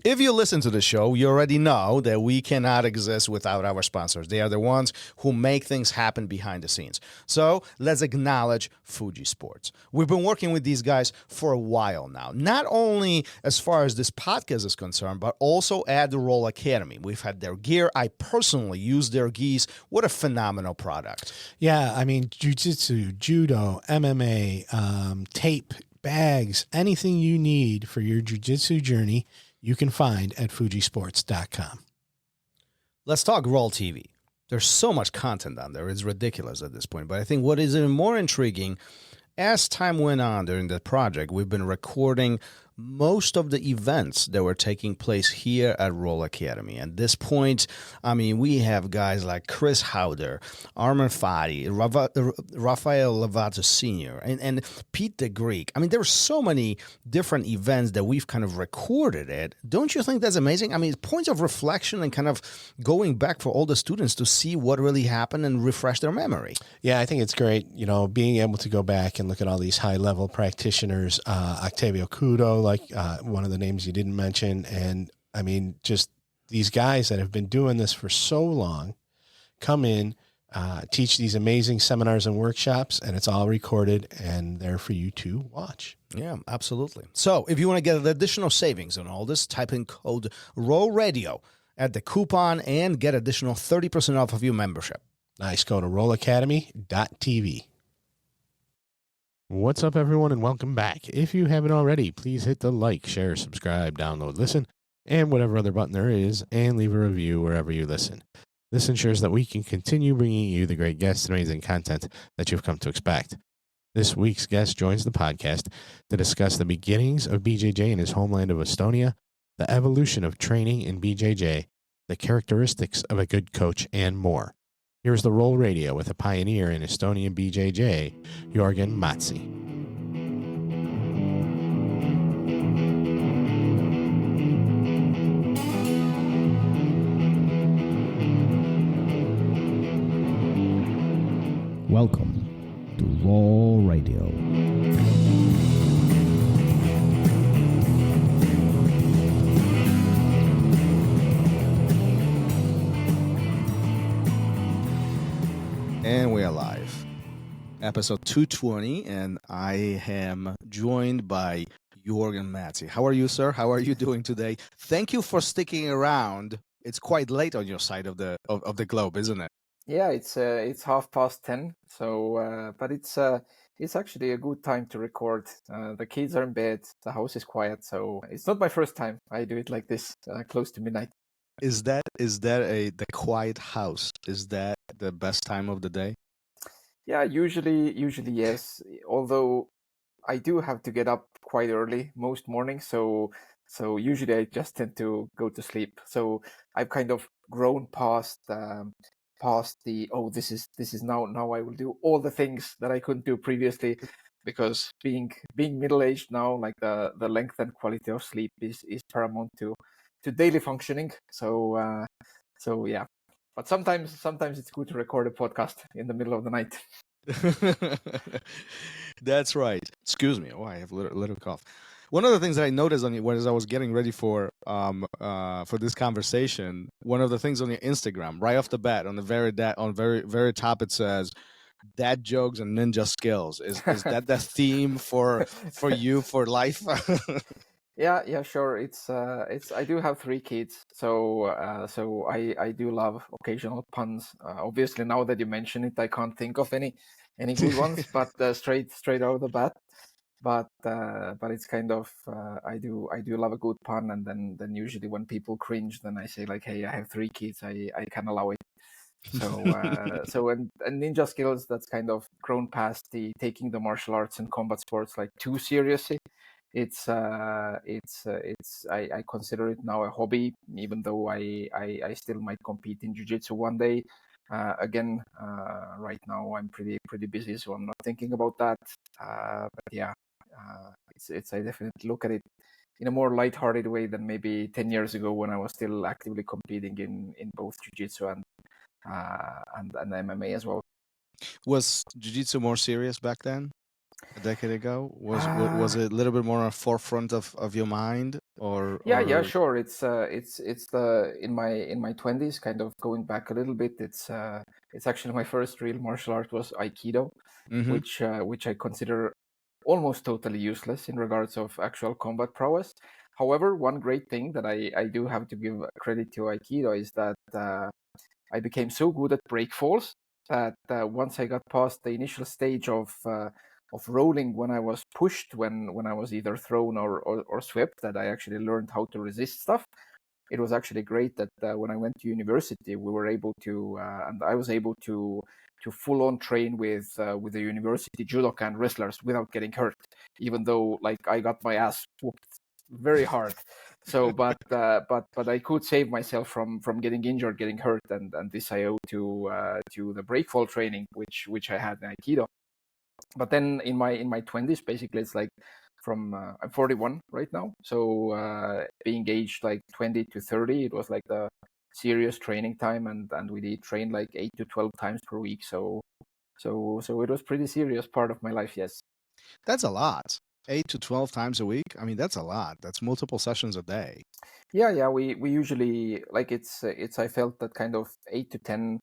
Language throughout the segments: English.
If you listen to the show, you already know that we cannot exist without our sponsors. They are the ones who make things happen behind the scenes. So let's acknowledge Fuji Sports. We've been working with these guys for a while now, not only as far as this podcast is concerned, but also at the RŌL Academy. We've had their gear. I personally use their gis. What a phenomenal product. Yeah, I mean, Jiu-Jitsu, Judo, MMA, tape, bags, anything you need for your Jiu-Jitsu journey, you can find at fujisports.com. Let's talk RŌL TV. There's so much content on there. It's ridiculous at this point. But I think what is even more intriguing, as time went on during the project, we've been recording most of the events that were taking place here at RŌL Academy. At this point, I mean, we have guys like Chris Howder, Armin Fati, Rafael Lovato Sr., and Pete the Greek. I mean, there were so many different events that we've kind of recorded it. Don't you think that's amazing? I mean, points of reflection and kind of going back for all the students to see what really happened and refresh their memory. Yeah, I think it's great, you know, being able to go back and look at all these high-level practitioners, Octavio Cudo, like one of the names you didn't mention. And I mean, just these guys that have been doing this for so long come in, teach these amazing seminars and workshops, and it's all recorded and there for you to watch. Yeah, absolutely. So if you want to get additional savings on all this, type in code RŌL Radio at the coupon and get additional 30% off of your membership. Nice. Go to rolacademy.tv. What's up, everyone, and welcome back. If you haven't already, please hit the like, share, subscribe, download, listen, and whatever other button there is, and leave a review wherever you listen. This ensures that we can continue bringing you the great guests and amazing content that you've come to expect. This week's guest joins the podcast to discuss the beginnings of BJJ in his homeland of Estonia, the evolution of training in BJJ, the characteristics of a good coach, and more. Here's the RŌL Radio with a pioneer in Estonian BJJ, Jorgen Matsi. Welcome to RŌL Radio. And we are live. Episode 220, and I am joined by Jorgen Matsi. How are you, sir? How are you doing today? Thank you for sticking around. It's quite late on your side of the globe, isn't it? Yeah, it's 10:30. So, but it's actually a good time to record. The kids are in bed. The house is quiet. So it's not my first time I do it like this, close to midnight. Is that the quiet house? Is that the best time of the day? Yeah, usually yes. Although I do have to get up quite early most mornings, so usually I just tend to go to sleep. So I've kind of grown past the this is now I will do all the things that I couldn't do previously, because being middle-aged now, like the length and quality of sleep is paramount to daily functioning. So yeah. But sometimes it's good to record a podcast in the middle of the night. That's right. Excuse me. Oh, I have a little cough. One of the things that I noticed on you as I was getting ready for this conversation, one of the things on your Instagram, right off the bat, on the very top, it says dad jokes and ninja skills. Is that the theme for you for life? Yeah, sure. It's I do have 3 kids, so I do love occasional puns. Obviously, now that you mention it, I can't think of any good ones, but straight out of the bat. But it's kind of I do love a good pun, and then usually when people cringe, then I say like, hey, I have 3 kids, I can allow it. So and ninja skills, that's kind of grown past the taking the martial arts and combat sports like too seriously. I consider it now a hobby, even though I still might compete in jiu-jitsu one day. Again, right now I'm pretty busy, so I'm not thinking about that. But yeah, I definitely look at it in a more lighthearted way than maybe 10 years ago when I was still actively competing in both jiu-jitsu and MMA as well. Was jiu-jitsu more serious back then? A decade ago? Was it a little bit more on the forefront of your mind? Yeah, or sure. It's the in my 20s, kind of going back a little bit. It's actually my first real martial art was Aikido, Mhm. which I consider almost totally useless in regards of actual combat prowess. However, one great thing that I do have to give credit to Aikido is that I became so good at break falls that once I got past the initial stage of rolling when I was pushed, when I was either thrown or swept, that I actually learned how to resist stuff. It was actually great that when I went to university, we were able to, and I was able to full on train with the university judoka and wrestlers without getting hurt, even though like I got my ass whooped very hard. So, but I could save myself from getting injured, getting hurt, and this I owe to the breakfall training which I had in Aikido. But then in my 20s, basically, it's like from I'm 41 right now, so being aged like 20 to 30, it was like the serious training time, and we did train like 8 to 12 times per week. So it was pretty serious part of my life. Yes. that's a lot. 8 to 12 times a week. I mean, that's a lot. That's multiple sessions a day. Yeah. We usually like it's I felt that kind of 8 to 10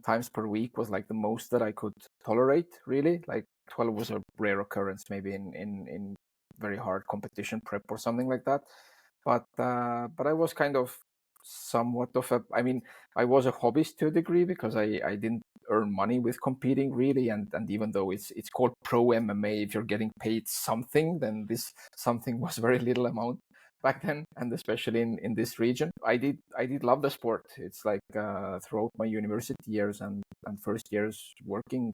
times per week was like the most that I could tolerate, really. Like 12 was a rare occurrence, maybe in very hard competition prep or something like that. But I was kind of somewhat of a, I mean, I was a hobbyist to a degree because I didn't earn money with competing really, and even though it's called pro MMA, if you're getting paid something, then this something was very little amount back then, and especially in this region. I did love the sport. It's like throughout my university years and first years working,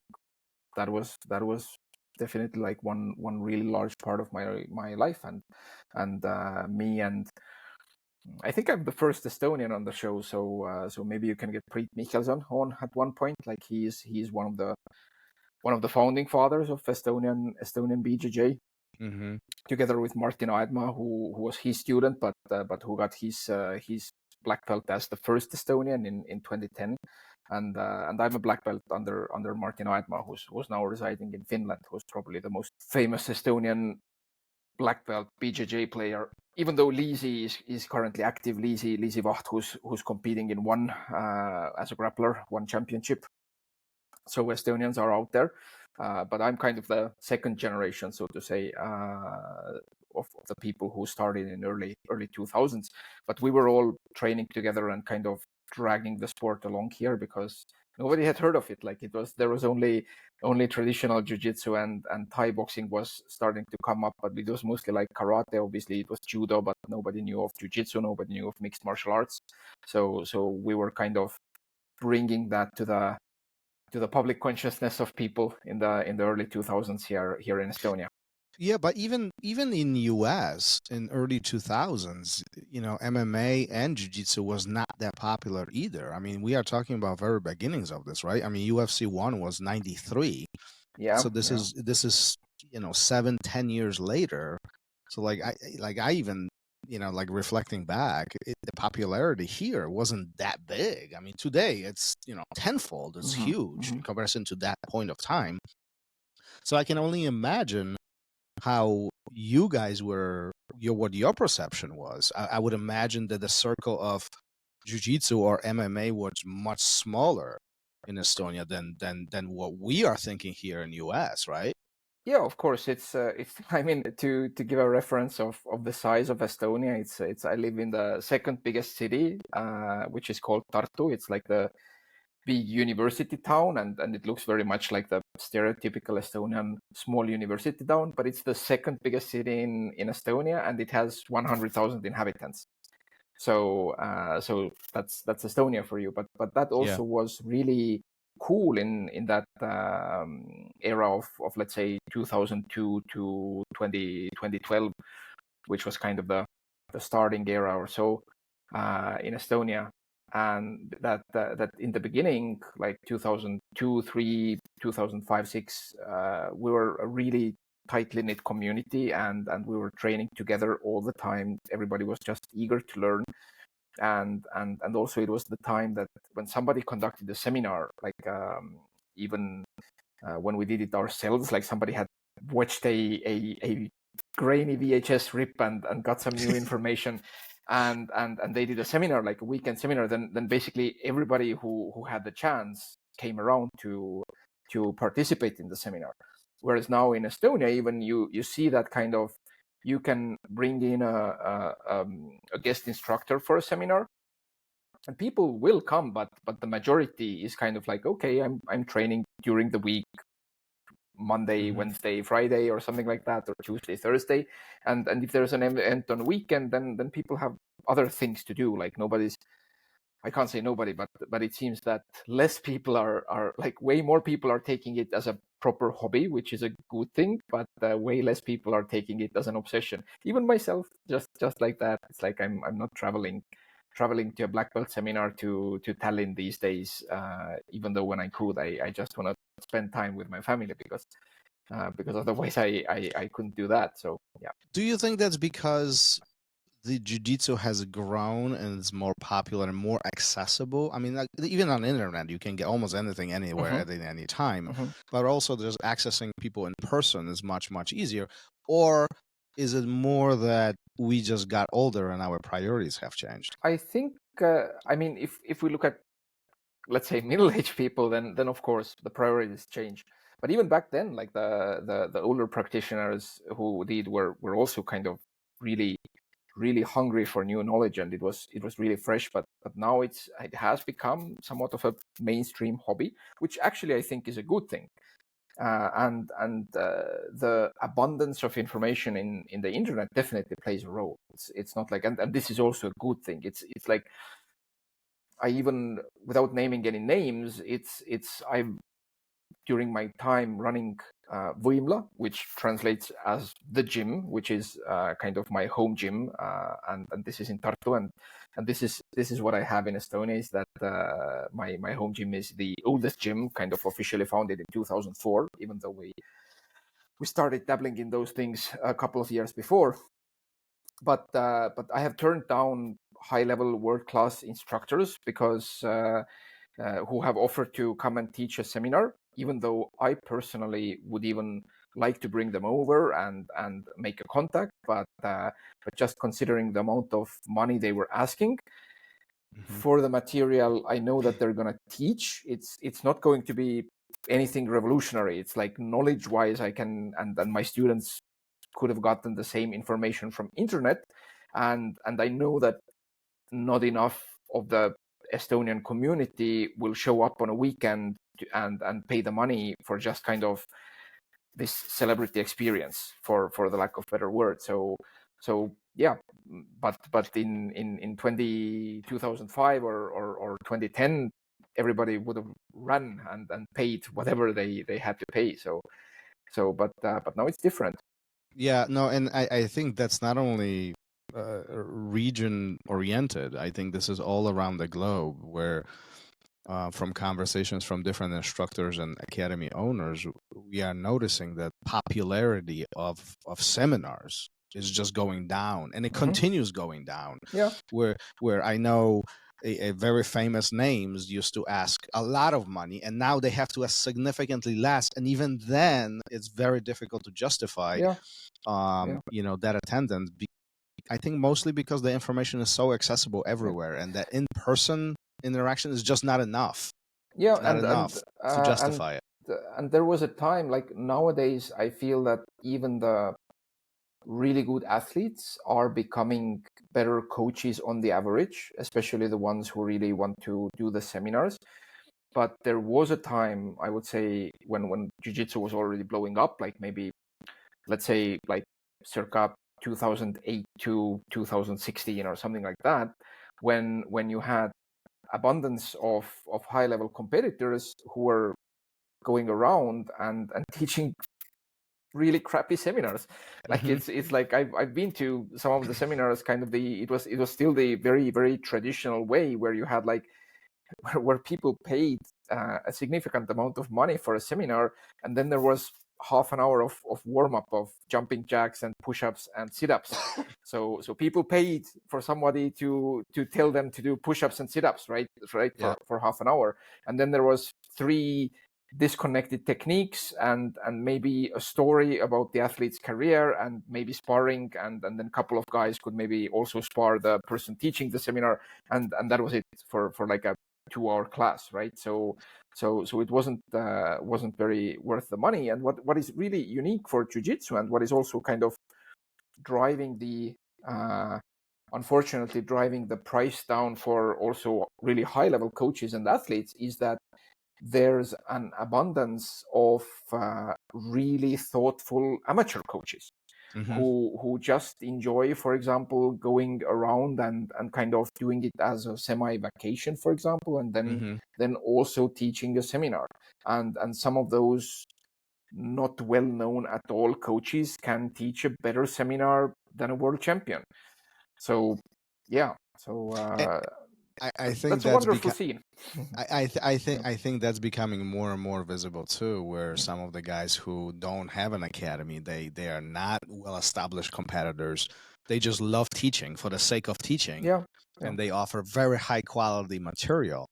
that was definitely like one really large part of my life, and me, and I think I'm the first Estonian on the show, so maybe you can get Priit Michelson on at one point. Like he's one of the founding fathers of Estonian BJJ, Mm-hmm. together with Martin Aedma, who was his student, but who got his black belt as the first Estonian in 2010, and I'm a black belt under Martin Aedma, who's now residing in Finland, who's probably the most famous Estonian black belt BJJ player. Even though Liisi is currently active, Liisi Vaht, who's competing in one as a grappler, one championship. So Estonians are out there, but I'm kind of the second generation, so to say, of the people who started in early 2000s. But we were all training together and kind of dragging the sport along here because nobody had heard of it. Like there was only traditional jiu-jitsu and Thai boxing was starting to come up, but it was mostly like karate. Obviously, it was judo, but nobody knew of jiu-jitsu, nobody knew of mixed martial arts. So we were kind of bringing that to the public consciousness of people in the early 2000s here in Estonia. Yeah, but even in US in early 2000s, MMA and jiu-jitsu was not that popular either. I mean, we are talking about very beginnings of this, right? I mean, UFC 1 was 93. Yeah, So this yeah. is 7-10 years later. So I even like reflecting back, the popularity here wasn't that big. I mean, today it's tenfold. It's huge in comparison to that point of time. So I can only imagine how you guys were, what your perception was. I would imagine that the circle of jiu-jitsu or MMA was much smaller in Estonia than what we are thinking here in US, right? Yeah, of course. It's I mean, to give a reference of the size of Estonia, it's I live in the second biggest city, which is called Tartu. It's like the big university town, and it looks very much like the stereotypical Estonian small university town, but it's the second biggest city in Estonia, and it has 100,000 inhabitants. So that's Estonia for you. But that Yeah. also was really cool in that era of let's say 2002 to 2012, which was kind of the starting era or so in Estonia. And that in the beginning, like 2002, 3, 2005, 6, we were a really tightly knit community, and we were training together all the time. Everybody was just eager to learn, and also it was the time that when somebody conducted a seminar, like even when we did it ourselves, like somebody had watched a grainy VHS rip and got some new information, and they did a seminar, like a weekend seminar. Then basically everybody who had the chance came around to participate in the seminar. Whereas now in Estonia, even you see that kind of, you can bring in a guest instructor for a seminar, and people will come, but the majority is kind of like, okay, I'm training during the week, Monday, Wednesday, Friday, or something like that, or Tuesday, Thursday, and if there's an event on a weekend, then people have other things to do. Like I can't say nobody, but it seems that less people are like, way more people are taking it as a proper hobby, which is a good thing, but way less people are taking it as an obsession. Even myself, just like that. It's like I'm not traveling to a black belt seminar to Tallinn these days, even though when I could, I just want to spend time with my family, because otherwise I couldn't do that. So yeah. Do you think that's because the jiu-jitsu has grown and it's more popular and more accessible? I mean, like, even on the internet, you can get almost anything anywhere at any time, but also there's accessing people in person is much, much easier. Or is it more that we just got older and our priorities have changed? I think, I mean, if we look at, let's say, middle-aged people, then of course the priorities change. But even back then, like the older practitioners who did were also kind of really hungry for new knowledge, and it was really fresh. But now it has become somewhat of a mainstream hobby, which actually I think is a good thing. And the abundance of information in the internet definitely plays a role. It's not like, and this is also a good thing. It's like, I even, without naming any names, I've, during my time running Võimla, which translates as the gym, which is kind of my home gym, and this is in Tartu, and this is what I have in Estonia, is that my home gym is the oldest gym, kind of officially founded in 2004, even though we started dabbling in those things a couple of years before. But I have turned down high-level world-class instructors because who have offered to come and teach a seminar, even though I personally would even like to bring them over and make a contact, but just considering the amount of money they were asking for the material I know that they're going to teach, it's not going to be anything revolutionary. It's like, knowledge-wise, I can, and my students could have gotten the same information from internet, and I know that not enough of the Estonian community will show up on a weekend and pay the money for just kind of this celebrity experience, for the lack of better word. So yeah, but in 2005 or 2010, everybody would have run and paid whatever they had to pay. But now it's different. Yeah, no, and I think that's not only region oriented. I think this is all around the globe, where from conversations from different instructors and academy owners, we are noticing that popularity of seminars is just going down, and it continues going down. Yeah. Where I know a very famous names used to ask a lot of money, and now they have to ask significantly less, and even then it's very difficult to justify that attendance. I think mostly because the information is so accessible everywhere, and that in-person interaction is just not enough. Yeah, not enough to justify it. And there was a time, like nowadays, I feel that even the really good athletes are becoming better coaches on the average, especially the ones who really want to do the seminars. But there was a time, I would say, when jiu-jitsu was already blowing up, like maybe, let's say, like circa 2008 to 2016 or something like that, when you had abundance of high-level competitors who were going around and teaching really crappy seminars. Like it's like I've been to some of the seminars, kind of it was still the very, very traditional way, where you had like where people paid a significant amount of money for a seminar, and then there was half an hour of warm-up of jumping jacks and push-ups and sit-ups. So people paid for somebody to tell them to do push-ups and sit-ups, right? For half an hour, and then there was 3 disconnected techniques and maybe a story about the athlete's career and maybe sparring, and then a couple of guys could maybe also spar the person teaching the seminar, and that was it for like a 2-hour class, right? So it wasn't very worth the money. And what is really unique for jiu-jitsu, and what is also kind of driving the unfortunately driving the price down for also really high level coaches and athletes, is that there's an abundance of really thoughtful amateur coaches who just enjoy, for example, going around and kind of doing it as a semi-vacation, for example, and then also teaching a seminar. And some of those not well known at all coaches can teach a better seminar than a world champion. So yeah, so I think that's a wonderful scene. I think that's becoming more and more visible too, where some of the guys who don't have an academy, they are not well established competitors. They just love teaching for the sake of teaching. Yeah. And they offer very high quality material.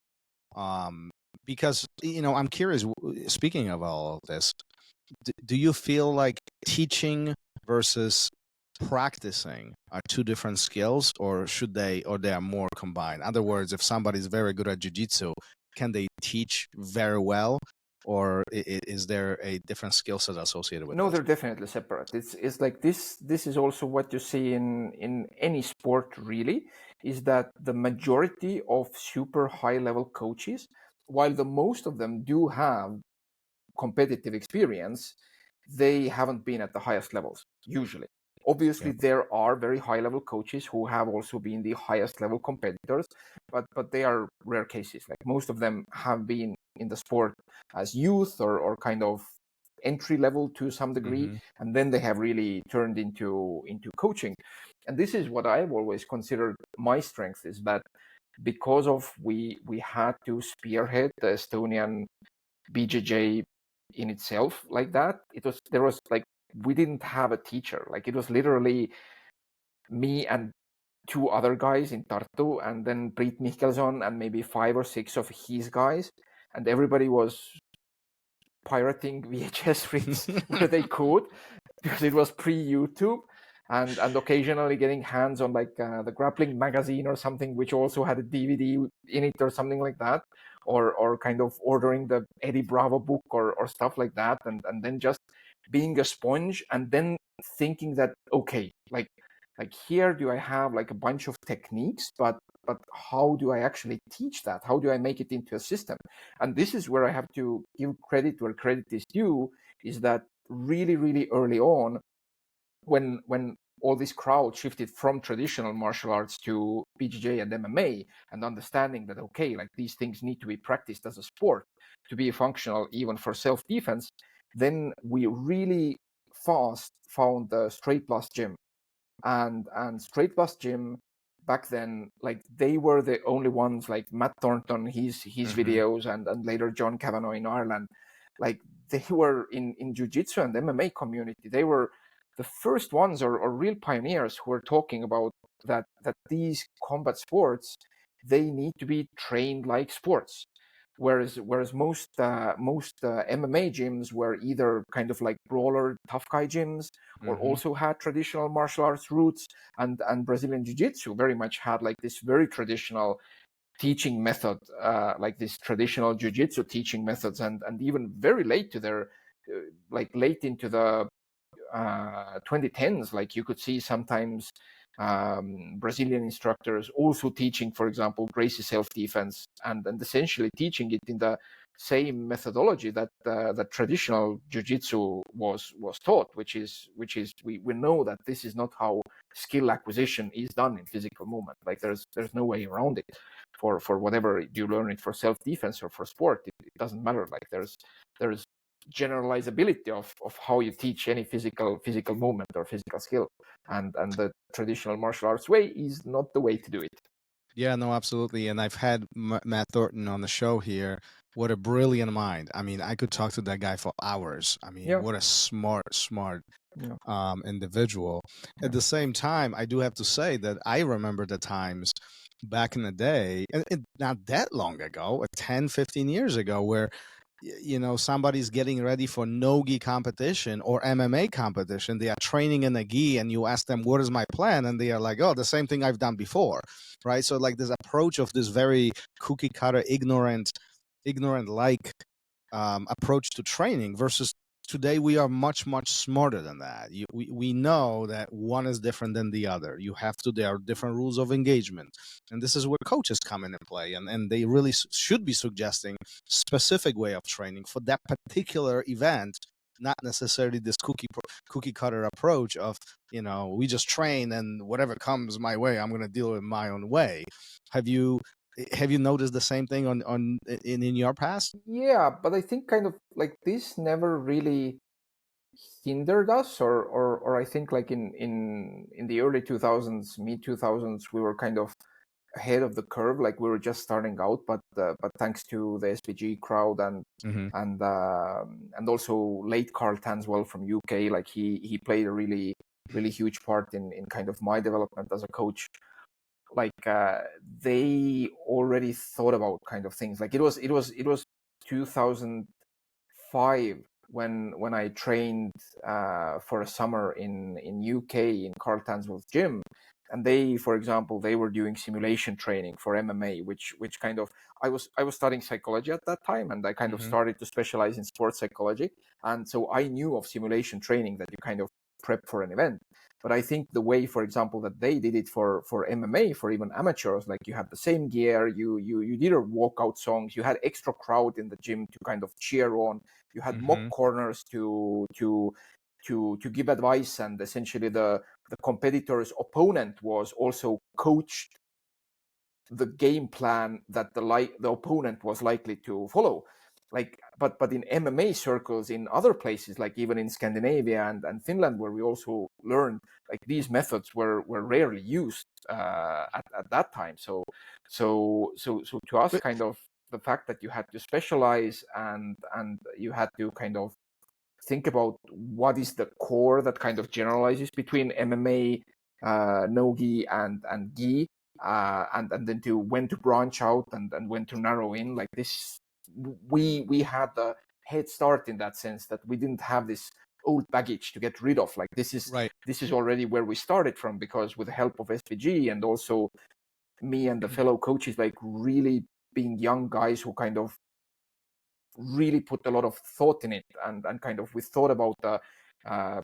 Because I'm curious, speaking of all of this, do you feel like teaching versus practicing are two different skills, or they are more combined? In other words, if somebody's very good at jiu-jitsu, can they teach very well, or is there a different skill set associated with it? No, they're definitely separate. It's like this is also what you see in any sport, really, is that the majority of super high level coaches, while the most of them do have competitive experience, they haven't been at the highest levels usually. Obviously, there are very high-level coaches who have also been the highest-level competitors, but they are rare cases. Like most of them have been in the sport as youth or kind of entry level to some degree, and then they have really turned into coaching. And this is what I've always considered my strength, is that because of we had to spearhead the Estonian BJJ in itself like that. There was like, we didn't have a teacher. Like it was literally me and 2 other guys in Tartu, and then Priit Mihkelson and maybe 5 or 6 of his guys, and everybody was pirating VHS reels where they could, because it was pre-YouTube, and occasionally getting hands on like the Grappling magazine or something, which also had a DVD in it or something like that, or kind of ordering the Eddie Bravo book or stuff like that, and then just being a sponge, and then thinking that, okay, like here do I have like a bunch of techniques, but how do I actually teach that? How do I make it into a system? And this is where I have to give credit where credit is due, is that really, really early on, when all this crowd shifted from traditional martial arts to BJJ and MMA, and understanding that, okay, like these things need to be practiced as a sport to be functional even for self-defense, then we really fast found the Straight Plus Gym. And Straight Plus Gym back then, like they were the only ones, like Matt Thornton, his videos, and later John Kavanagh in Ireland, like they were in jiu-jitsu and MMA community. They were the first ones or real pioneers who were talking about that these combat sports, they need to be trained like sports. Whereas most MMA gyms were either kind of like brawler tough guy gyms, or also had traditional martial arts roots, and Brazilian Jiu-Jitsu very much had like this very traditional teaching method, like this traditional Jiu-Jitsu teaching methods, and even very late to their like late into the 2010s, like you could see sometimes Brazilian instructors also teaching, for example, Gracie self-defense, and essentially teaching it in the same methodology that traditional jiu-jitsu was taught, which is we know that this is not how skill acquisition is done in physical movement. Like there's no way around it. For whatever you learn it for self-defense or for sport, it doesn't matter. Like there's generalizability of how you teach any physical movement or physical skill, and the traditional martial arts way is not the way to do it. Yeah, no, absolutely. And I've had Matt Thornton on the show here. What a brilliant mind. I mean, I could talk to that guy for hours. I mean, what a smart individual. At the same time, I do have to say that I remember the times back in the day, and not that long ago, 10, 15 years ago, where somebody's getting ready for no-gi competition or MMA competition. They are training in a gi, and you ask them, what is my plan? And they are like, oh, the same thing I've done before, right? So like this approach of this very cookie cutter, ignorant like approach to training versus today we are much smarter than that. We know that one is different than the other. There are different rules of engagement, and this is where coaches come in and play, and they really should be suggesting specific way of training for that particular event, not necessarily this cookie cutter approach of we just train and whatever comes my way I'm going to deal with my own way. Have you noticed the same thing in your past? Yeah, but I think kind of like this never really hindered us, or I think like in the early 2000s, mid 2000s, we were kind of ahead of the curve. Like we were just starting out, but thanks to the SBG crowd and also late Carl Tanswell from UK, like he played a really huge part in kind of my development as a coach. Like they already thought about kind of things. Like it was 2005 when I trained for a summer in UK in Carl Tanswell's gym, and they, for example, they were doing simulation training for MMA, which kind of I was studying psychology at that time, and I kind of started to specialize in sports psychology, and so I knew of simulation training, that you kind of prep for an event. But I think the way, for example, that they did it for MMA, for even amateurs, like you had the same gear, you did a walkout songs, you had extra crowd in the gym to kind of cheer on, you had mock corners to give advice, and essentially the competitor's opponent was also coached the game plan that the opponent was likely to follow. Like, but in MMA circles in other places, like even in Scandinavia and Finland, where we also learned, like these methods were rarely used at that time. So to us, kind of the fact that you had to specialize and you had to kind of think about what is the core that kind of generalizes between MMA, no-gi and gi, and then to when to branch out and when to narrow in. Like this, we had the head start in that sense, that we didn't have this old baggage to get rid of. Like this is right. This is already where we started from, because with the help of SVG and also me and the fellow coaches, like really being young guys who kind of really put a lot of thought in it, and kind of we thought about the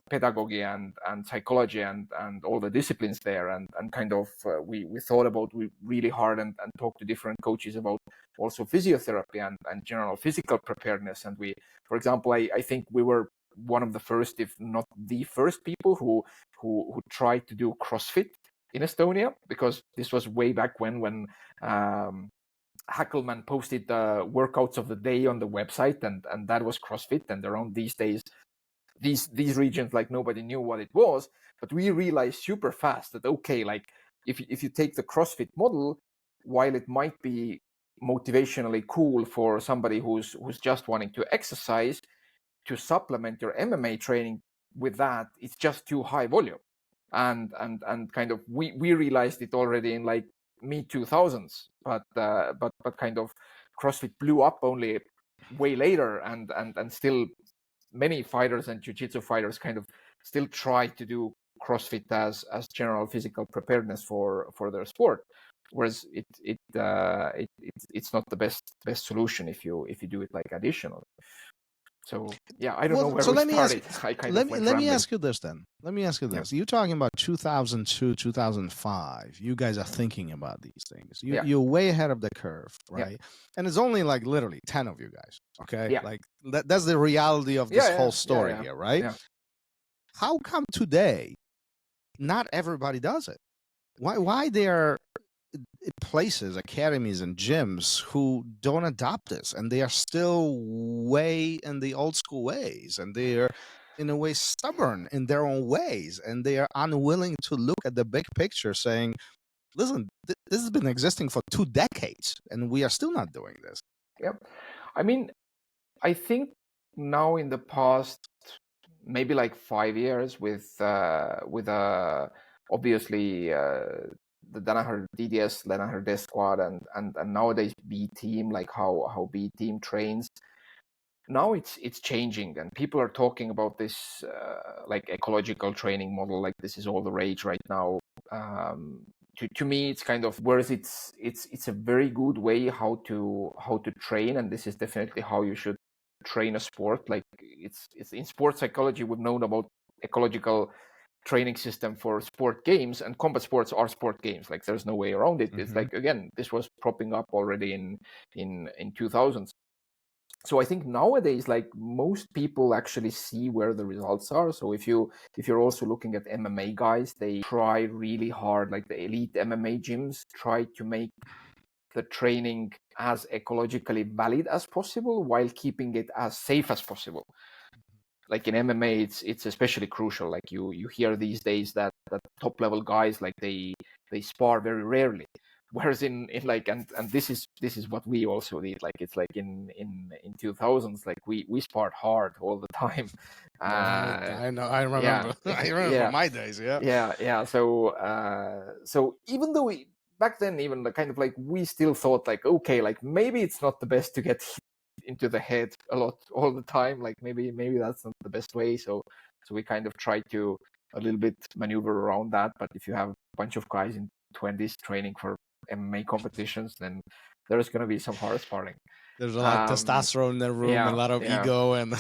pedagogy and psychology and all the disciplines there, and kind of we thought about really hard and talked to different coaches about also physiotherapy and general physical preparedness. And we, for example, I think we were one of the first, if not the first, people who tried to do CrossFit in Estonia, because this was way back when Hackelman posted the workouts of the day on the website, and that was CrossFit. And around these days, these regions, like nobody knew what it was. But we realized super fast that, okay, like if you take the CrossFit model, while it might be motivationally cool for somebody who's just wanting to exercise, to supplement your MMA training with that, it's just too high volume. And kind of we realized it already in like mid 2000s, but kind of CrossFit blew up only way later, and still many fighters and jiu-jitsu fighters kind of still try to do CrossFit as general physical preparedness for their sport, whereas it's not the best solution if you do it like additional. So yeah, I don't know where we started. Let me ask you this then. Let me ask you this. You're talking about 2002, 2005. You guys are thinking about these things. You're way ahead of the curve, right? Yeah. And it's only like literally 10 of you guys, okay? Yeah. Like that's the reality of this whole story here, right? Yeah. How come today not everybody does it? Why there are places, academies, and gyms who don't adopt this, and they are still way in the old school ways, and they are in a way stubborn in their own ways, and they are unwilling to look at the big picture, saying, listen, this has been existing for 2 decades and we are still not doing this. Yep. I mean, I think now in the past maybe like 5 years with obviously the Danaher DDS, Danaher Death Squad, and nowadays B Team, like how B Team trains. now it's changing, and people are talking about this like ecological training model, like this is all the rage right now. To me, it's kind of, whereas it's a very good way how to train, and this is definitely how you should train a sport. Like it's in sports psychology, we've known about ecological training system for sport games, and combat sports are sport games. Like there's no way around it. It's like, again, this was propping up already in 2000s. So I think nowadays, like most people actually see where the results are. So if you're also looking at MMA guys, they try really hard, like the elite MMA gyms try to make the training as ecologically valid as possible while keeping it as safe as possible. Like in MMA, it's especially crucial. Like you hear these days that top level guys, like they spar very rarely. Whereas in like, and this is what we also did. Like it's like in 2000s, like we sparred hard all the time. I know. I remember. Yeah, I remember yeah, my days. Yeah. yeah. So even though back then, even the kind of like, we still thought like, okay, like maybe it's not the best to get hit into the head a lot all the time. Like maybe that's not the best way. So we kind of try to a little bit maneuver around that. But if you have a bunch of guys in 20s training for MMA competitions, then there's going to be some hard sparring. There's a lot of testosterone in the room, yeah, a lot of yeah. ego, and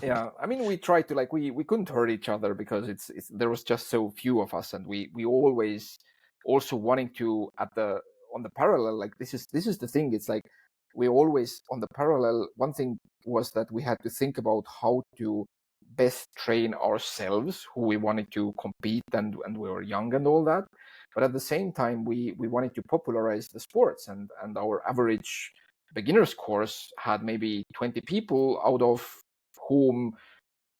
Yeah. I mean, we tried to, like, we couldn't hurt each other because it's there was just so few of us, and we always also wanting to on the parallel, like this is the thing. It's like we always on the parallel. One thing was that we had to think about how to best train ourselves, who we wanted to compete, and we were young and all that. But at the same time, we wanted to popularize the sports, and our average beginners course had maybe 20 people, out of whom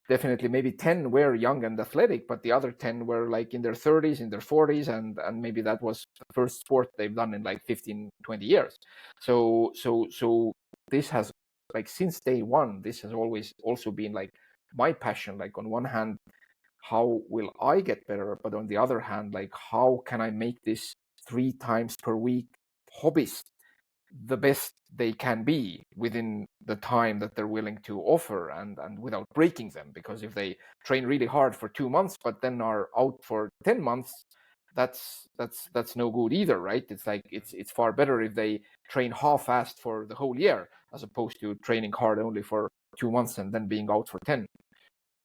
definitely maybe 10 were young and athletic, but the other 10 were like in their 30s, in their 40s, and maybe that was the first sport they've done in like 15, 20 years. So this has, like, since day one, this has always also been like my passion. Like on one hand, how will I get better? But on the other hand, like how can I make this 3 times per week hobbies the best they can be within the time that they're willing to offer, and without breaking them? Because if they train really hard for 2 months but then are out for 10 months, that's no good either, right? It's like it's far better if they train half-assed for the whole year, as opposed to training hard only for 2 months and then being out for 10.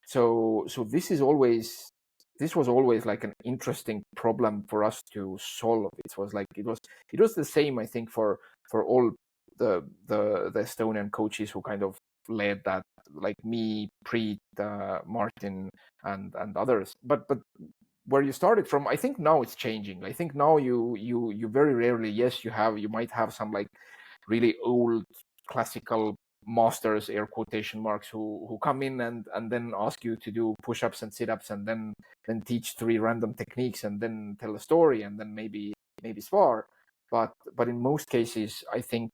So this was always like an interesting problem for us to solve. It was the same, I think, for all the Estonian coaches who kind of led that, like me, Preet, Martin, and others. But where you started from, I think now it's changing. I think now you very rarely, yes, you might have some like really old classical masters, air quotation marks, who come in and then ask you to do push-ups and sit-ups, and then teach 3 random techniques, and then tell a story, and then maybe spar. But in most cases, I think,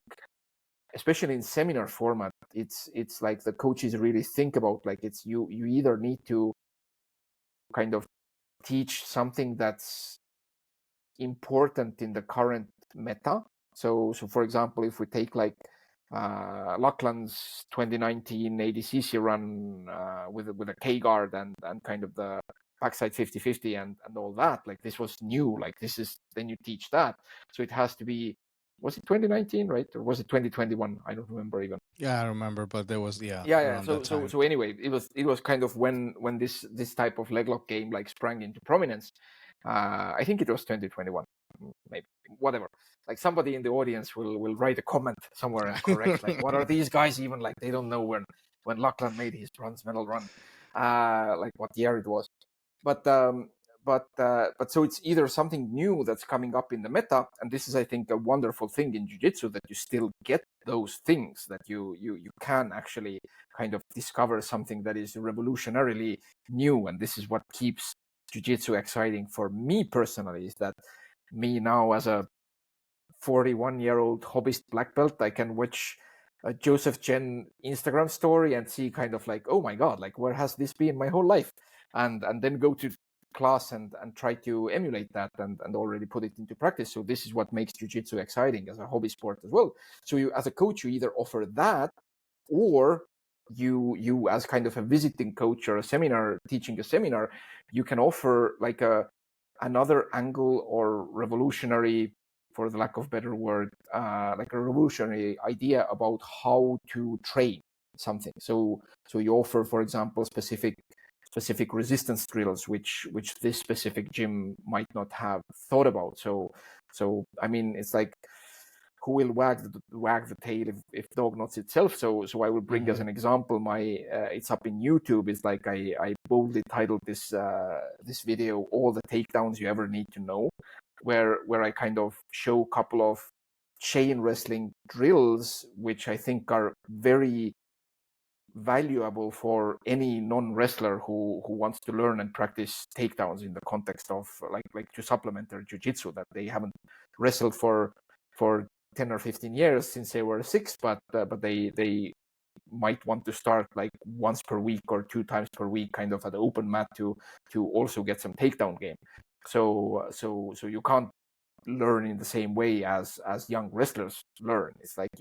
especially in seminar format, it's like the coaches really think about, like, it's you either need to kind of teach something that's important in the current meta. So for example, if we take like Lachlan's 2019 ADCC run with a K guard and kind of the backside 50-50 and all that, like this was new. Like this is, then you teach that. So it has to be, was it 2019, right? Or was it 2021? I don't remember even. Yeah, I remember, but there was Yeah. So anyway, it was kind of when this type of leg lock game like sprang into prominence. I think it was 2021, maybe, whatever. Like somebody in the audience will write a comment somewhere and correct, like, what are these guys even, like they don't know when Lachlan made his bronze medal run, like what year it was. But so it's either something new that's coming up in the meta, and this is, I think, a wonderful thing in jiu-jitsu, that you still get those things, that you can actually kind of discover something that is revolutionarily new. And this is what keeps jiu-jitsu exciting for me personally, is that me now, as a 41-year-old hobbyist black belt, I can watch a Joseph Chen Instagram story and see kind of like, oh my god, like where has this been my whole life, and then go to class and try to emulate that and already put it into practice. So this is what makes jiu-jitsu exciting as a hobby sport as well. So you, as a coach, you either offer that, or you as kind of a visiting coach or a seminar, teaching a seminar, you can offer like another angle or revolutionary, for the lack of better word, like a revolutionary idea about how to train something. So you offer, for example, specific resistance drills, which this specific gym might not have thought about. So I mean, it's like, who will wag the tail if dog knots itself? So I will bring as an example my it's up in YouTube. It's like I boldly titled this video "All the Takedowns You Ever Need to Know," where I kind of show a couple of chain wrestling drills which I think are very valuable for any non-wrestler who wants to learn and practice takedowns in the context of like to supplement their jiu-jitsu, that they haven't wrestled for 10 or 15 years since they were 6, but they might want to start like once per week or 2 times per week, kind of at the open mat, to also get some takedown game. So you can't learn in the same way as young wrestlers learn. It's like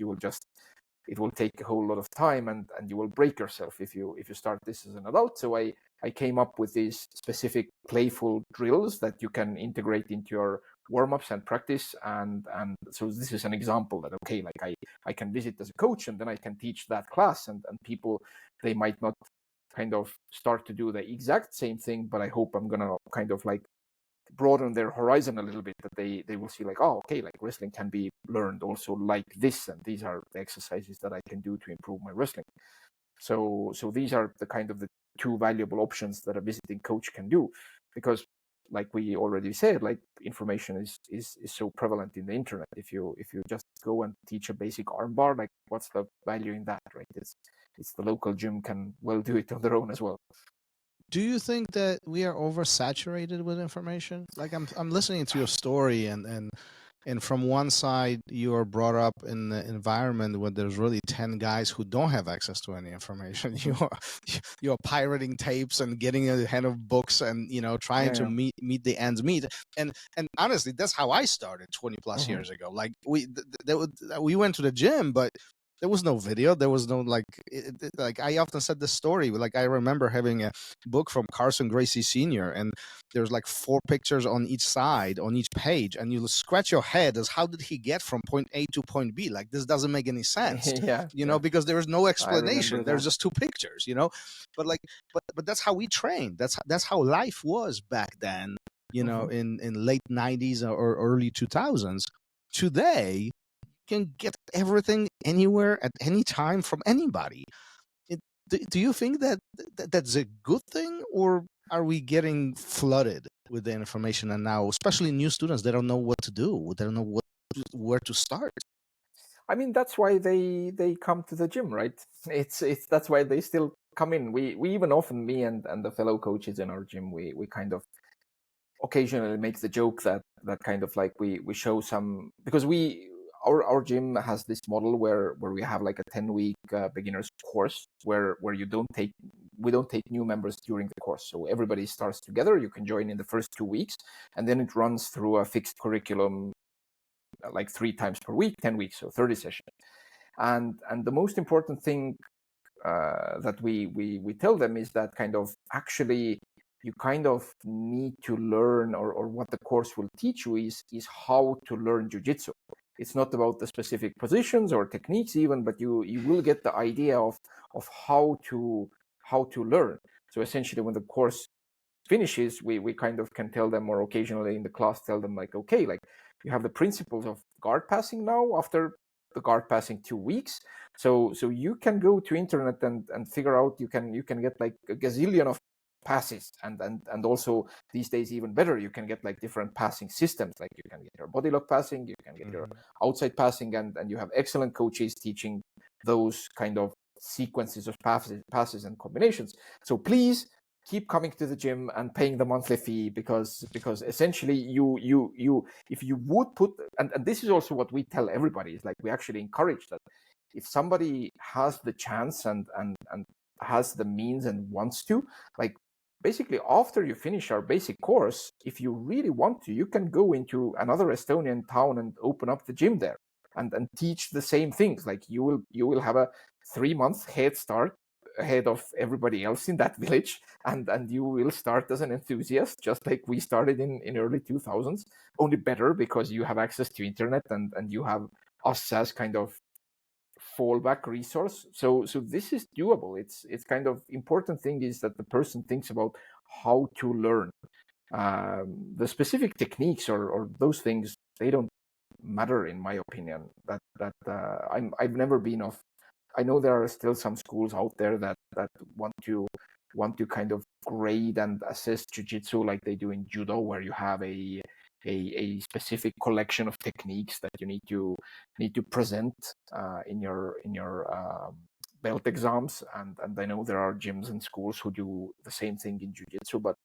it will take a whole lot of time, and you will break yourself if you start this as an adult. So I came up with these specific playful drills that you can integrate into your warm-ups and practice, and so this is an example that, okay, like I can visit as a coach, and then I can teach that class, and people, they might not kind of start to do the exact same thing, but I hope I'm gonna kind of like broaden their horizon a little bit, that they will see like, oh, okay, like wrestling can be learned also like this, and these are the exercises that I can do to improve my wrestling. So these are the kind of the 2 valuable options that a visiting coach can do, because like we already said, like information is so prevalent in the internet. If you just go and teach a basic armbar, like what's the value in that, right? It's the local gym can well do it on their own as well. Do you think that we are oversaturated with information? Like I'm listening to your story, and from one side you are brought up in the environment where there's really 10 guys who don't have access to any information. You're pirating tapes and getting ahead of books, and trying to meet the ends meet. And honestly, that's how I started 20 plus years ago. Like we went to the gym, but there was no video. There was no like I often said this story. Like I remember having a book from Carson Gracie Sr. and there's like 4 pictures on each side, on each page, and you scratch your head as how did he get from point A to point B? Like this doesn't make any sense. Because there is no explanation. There's just 2 pictures. But like but that's how we trained. That's how life was back then. In late 90s or early 2000s. Today, can get everything anywhere at any time from anybody. Do you think that that's a good thing, or are we getting flooded with the information? And now, especially new students, they don't know what to do. They don't know where to start. I mean, that's why they come to the gym, right? It's that's why they still come in. We even often, me and the fellow coaches in our gym, we kind of occasionally make the joke that kind of like we show some, because our gym has this model where we have like a 10-week beginners course where we don't take new members during the course. So everybody starts together. You can join in the first 2 weeks, and then it runs through a fixed curriculum, like 3 times per week, 10 weeks, so 30 sessions. And the most important thing that we tell them is that kind of actually you kind of need to learn, or what the course will teach you is how to learn jiu-jitsu. It's not about the specific positions or techniques even, but you will get the idea of how to learn. So essentially, when the course finishes, we kind of can tell them, or occasionally in the class tell them, like, okay, like you have the principles of guard passing now after the guard passing 2 weeks. So you can go to internet and figure out, you can get like a gazillion of passes, and also these days even better, you can get like different passing systems. Like you can get your body lock passing, you can get your outside passing, and you have excellent coaches teaching those kind of sequences of passes and combinations. So please keep coming to the gym and paying the monthly fee, because essentially you if you would put, and this is also what we tell everybody, is like we actually encourage that if somebody has the chance and has the means and wants to, like basically after you finish our basic course, if you really want to, you can go into another Estonian town and open up the gym there and teach the same things. Like you will have a 3-month head start ahead of everybody else in that village, and you will start as an enthusiast, just like we started in early 2000s, only better because you have access to internet and you have us as kind of fallback resource. So this is doable. It's kind of important thing is that the person thinks about how to learn. The specific techniques or those things, they don't matter in my opinion. I've never been of. I know there are still some schools out there that want to kind of grade and assess jiu-jitsu like they do in judo, where you have a specific collection of techniques that you need to present in your belt exams. And I know there are gyms and schools who do the same thing in jiu-jitsu, but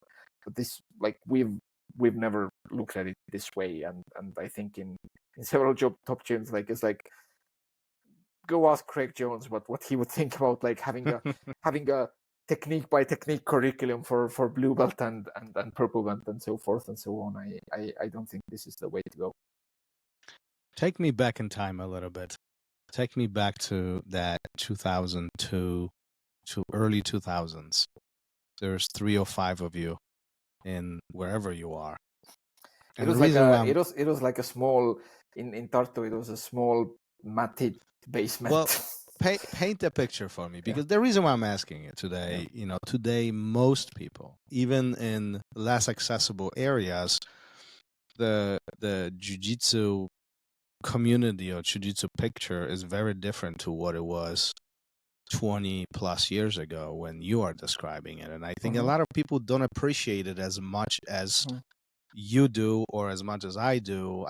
this, like, we've never looked at it this way. And I think in several top gyms, like, it's like, go ask Craig Jones what he would think about like having a technique by technique curriculum for blue belt and purple belt and so forth and so on. I don't think this is the way to go. Take me back in time a little bit. Take me back to that 2002 to early 2000s. There's 3 or 5 of you in wherever you are. And it was like a small in Tartu. It was a small matted basement. Well, paint the picture for me, because the reason why I'm asking it today, today most people, even in less accessible areas, the jiu-jitsu community or jiu-jitsu picture is very different to what it was 20 plus years ago when you are describing it. And I think a lot of people don't appreciate it as much as you do or as much as I do.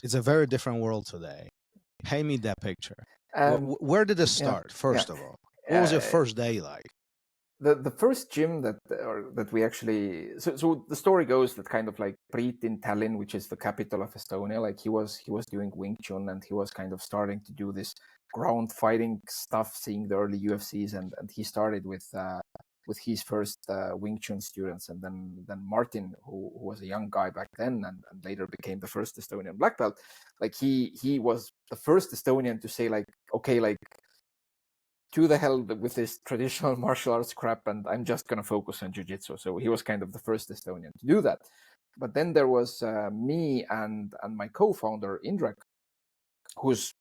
It's a very different world today. Paint me that picture. Where did it start, first of all? What was your first day like? The first gym that we actually, so the story goes that kind of like Priit in Tallinn, which is the capital of Estonia, like he was doing Wing Chun, and he was kind of starting to do this ground fighting stuff, seeing the early UFCs, and he started with his first Wing Chun students, and then Martin, who was a young guy back then and later became the first Estonian black belt, like he was the first Estonian to say like, okay, like, to the hell with this traditional martial arts crap, and I'm just going to focus on jiu-jitsu. So he was kind of the first Estonian to do that. But then there was me and my co-founder, Indrek, who's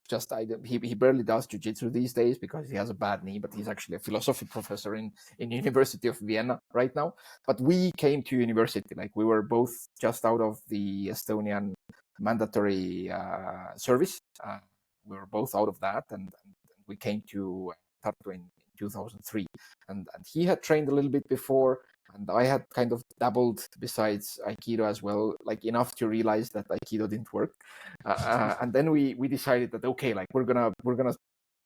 just, he barely does jiu-jitsu these days because he has a bad knee, but he's actually a philosophy professor in University of Vienna right now. But we came to university, like we were both just out of the Estonian mandatory service. We were both out of that, and we came to Tartu in 2003, and he had trained a little bit before, and I had kind of dabbled besides Aikido as well, like enough to realize that Aikido didn't work. And then we decided that, okay, like we're gonna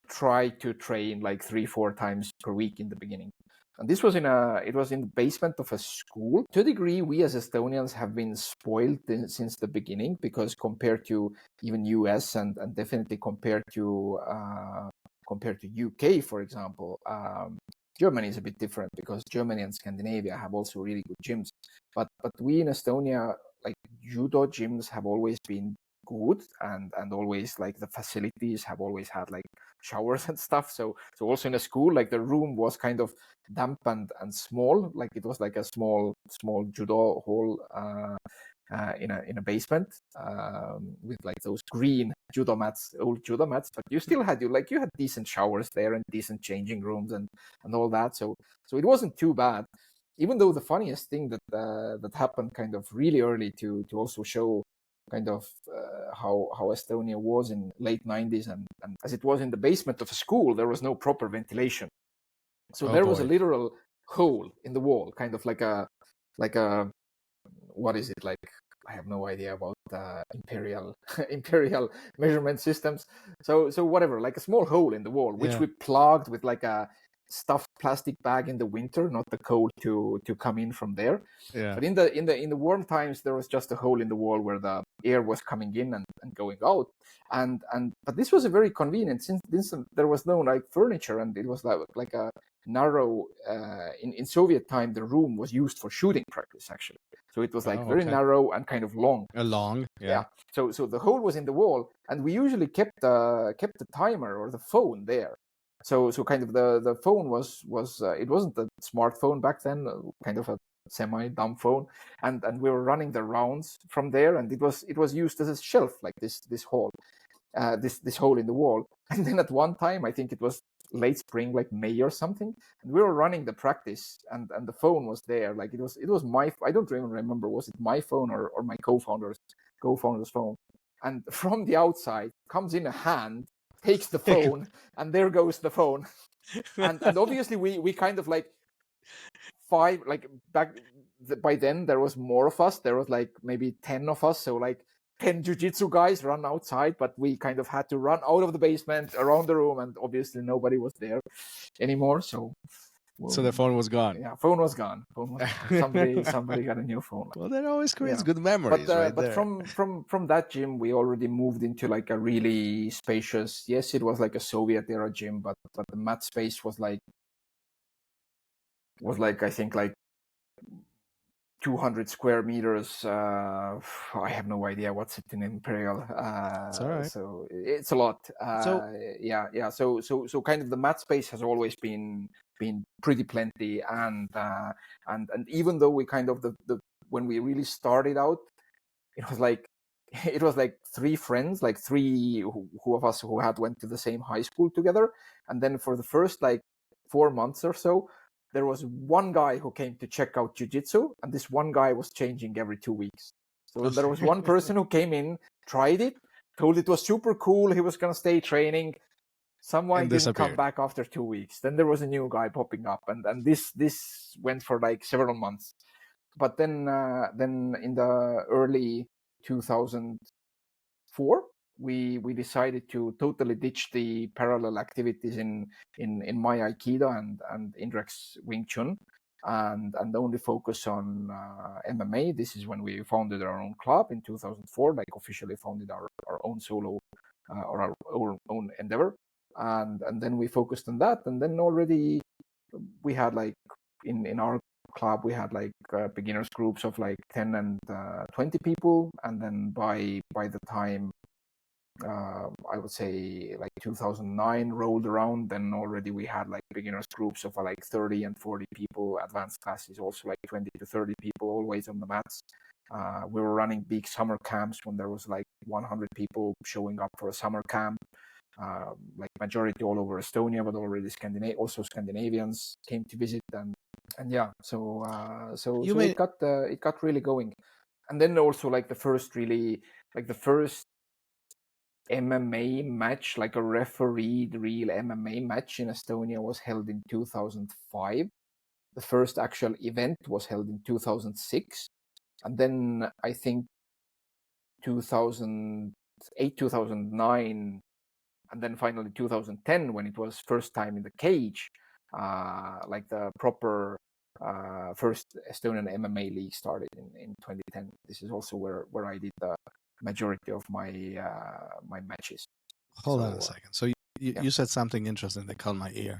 try to train like 3-4 times per week in the beginning. And this was in the basement of a school. To a degree, we as Estonians have been spoiled since the beginning, because compared to even US and definitely compared to UK, for example, Germany is a bit different, because Germany and Scandinavia have also really good gyms. But we in Estonia, like judo gyms have always been good, and always like the facilities have always had like showers and stuff. So also in a school, like the room was kind of damp and small, like it was like a small judo hall in a basement with like those green judo mats, old judo mats. But you still had you had decent showers there and decent changing rooms and all that. So it wasn't too bad. Even though the funniest thing that happened kind of really early to also show kind of how Estonia was in late 90s, and as it was in the basement of a school, there was no proper ventilation. So there was a literal hole in the wall, kind of like a what is it, like, I have no idea about imperial measurement systems. So whatever, like a small hole in the wall, which we plugged with like a stuffed plastic bag in the winter, not the cold to come in from there. Yeah. But in the warm times, there was just a hole in the wall where the air was coming in and going out. But this was a very convenient, since there was no like furniture, and it was like a narrow. In Soviet time, the room was used for shooting practice actually. So it was like very narrow and kind of long. Yeah. So the hole was in the wall, and we usually kept the timer or the phone there. So kind of the phone was it wasn't a smartphone back then, kind of a semi-dumb phone, and we were running the rounds from there, and it was used as a shelf, like this hole. This hole in the wall. And then at one time, I think it was late spring, like May or something, and we were running the practice, and the phone was there. Like it was my, I don't even remember, was it my phone or my co-founder's phone? And from the outside comes in a hand, takes the phone, and there goes the phone. And obviously we kind of like by then there was more of us. There was like maybe 10 of us, so like 10 jiu-jitsu guys run outside, but we kind of had to run out of the basement around the room, and obviously nobody was there anymore. So the phone was gone. Yeah, phone was gone. Somebody got a new phone. Well, that always creates good memories, but there. From that gym, we already moved into like a really spacious. Yes, it was like a Soviet era gym, but the mat space was like I think like 200 square meters. I have no idea what's it in Imperial. It's all right. So it's a lot. So kind of the mat space has always been pretty plenty, and even though we kind of the when we really started out, it was like three friends, like three who of us who had went to the same high school together, and then for the first like 4 months or so, there was one guy who came to check out jiu-jitsu, and this one guy was changing every 2 weeks. So there was one person who came in, tried it, told it was super cool, he was going to stay training. Someone didn't come back after 2 weeks. Then there was a new guy popping up, and this went for like several months. But then in the early 2004, we decided to totally ditch the parallel activities in my Aikido and Indrek's Wing Chun, and only focus on MMA. This is when we founded our own club in 2004, like officially founded our own solo or our own endeavor, and then we focused on that. And then already we had like in our club we had like beginners groups of like 10 and 20 people, and then by the time I would say like 2009 rolled around, then already we had like beginners groups of like 30 and 40 people, advanced classes also like 20 to 30 people, always on the mats. We were running big summer camps when there was like 100 people showing up for a summer camp, like majority all over Estonia, but already Scandinavians came to visit, and yeah, so it got really going. And then also like the first MMA match, like a refereed real MMA match in Estonia, was held in 2005. The first actual event was held in 2006. And then I think 2008, 2009, and then finally 2010, when it was first time in the cage, like the proper first Estonian MMA league started in 2010. This is also where I did the majority of my my matches. Hold on a second. So you said something interesting that caught my ear.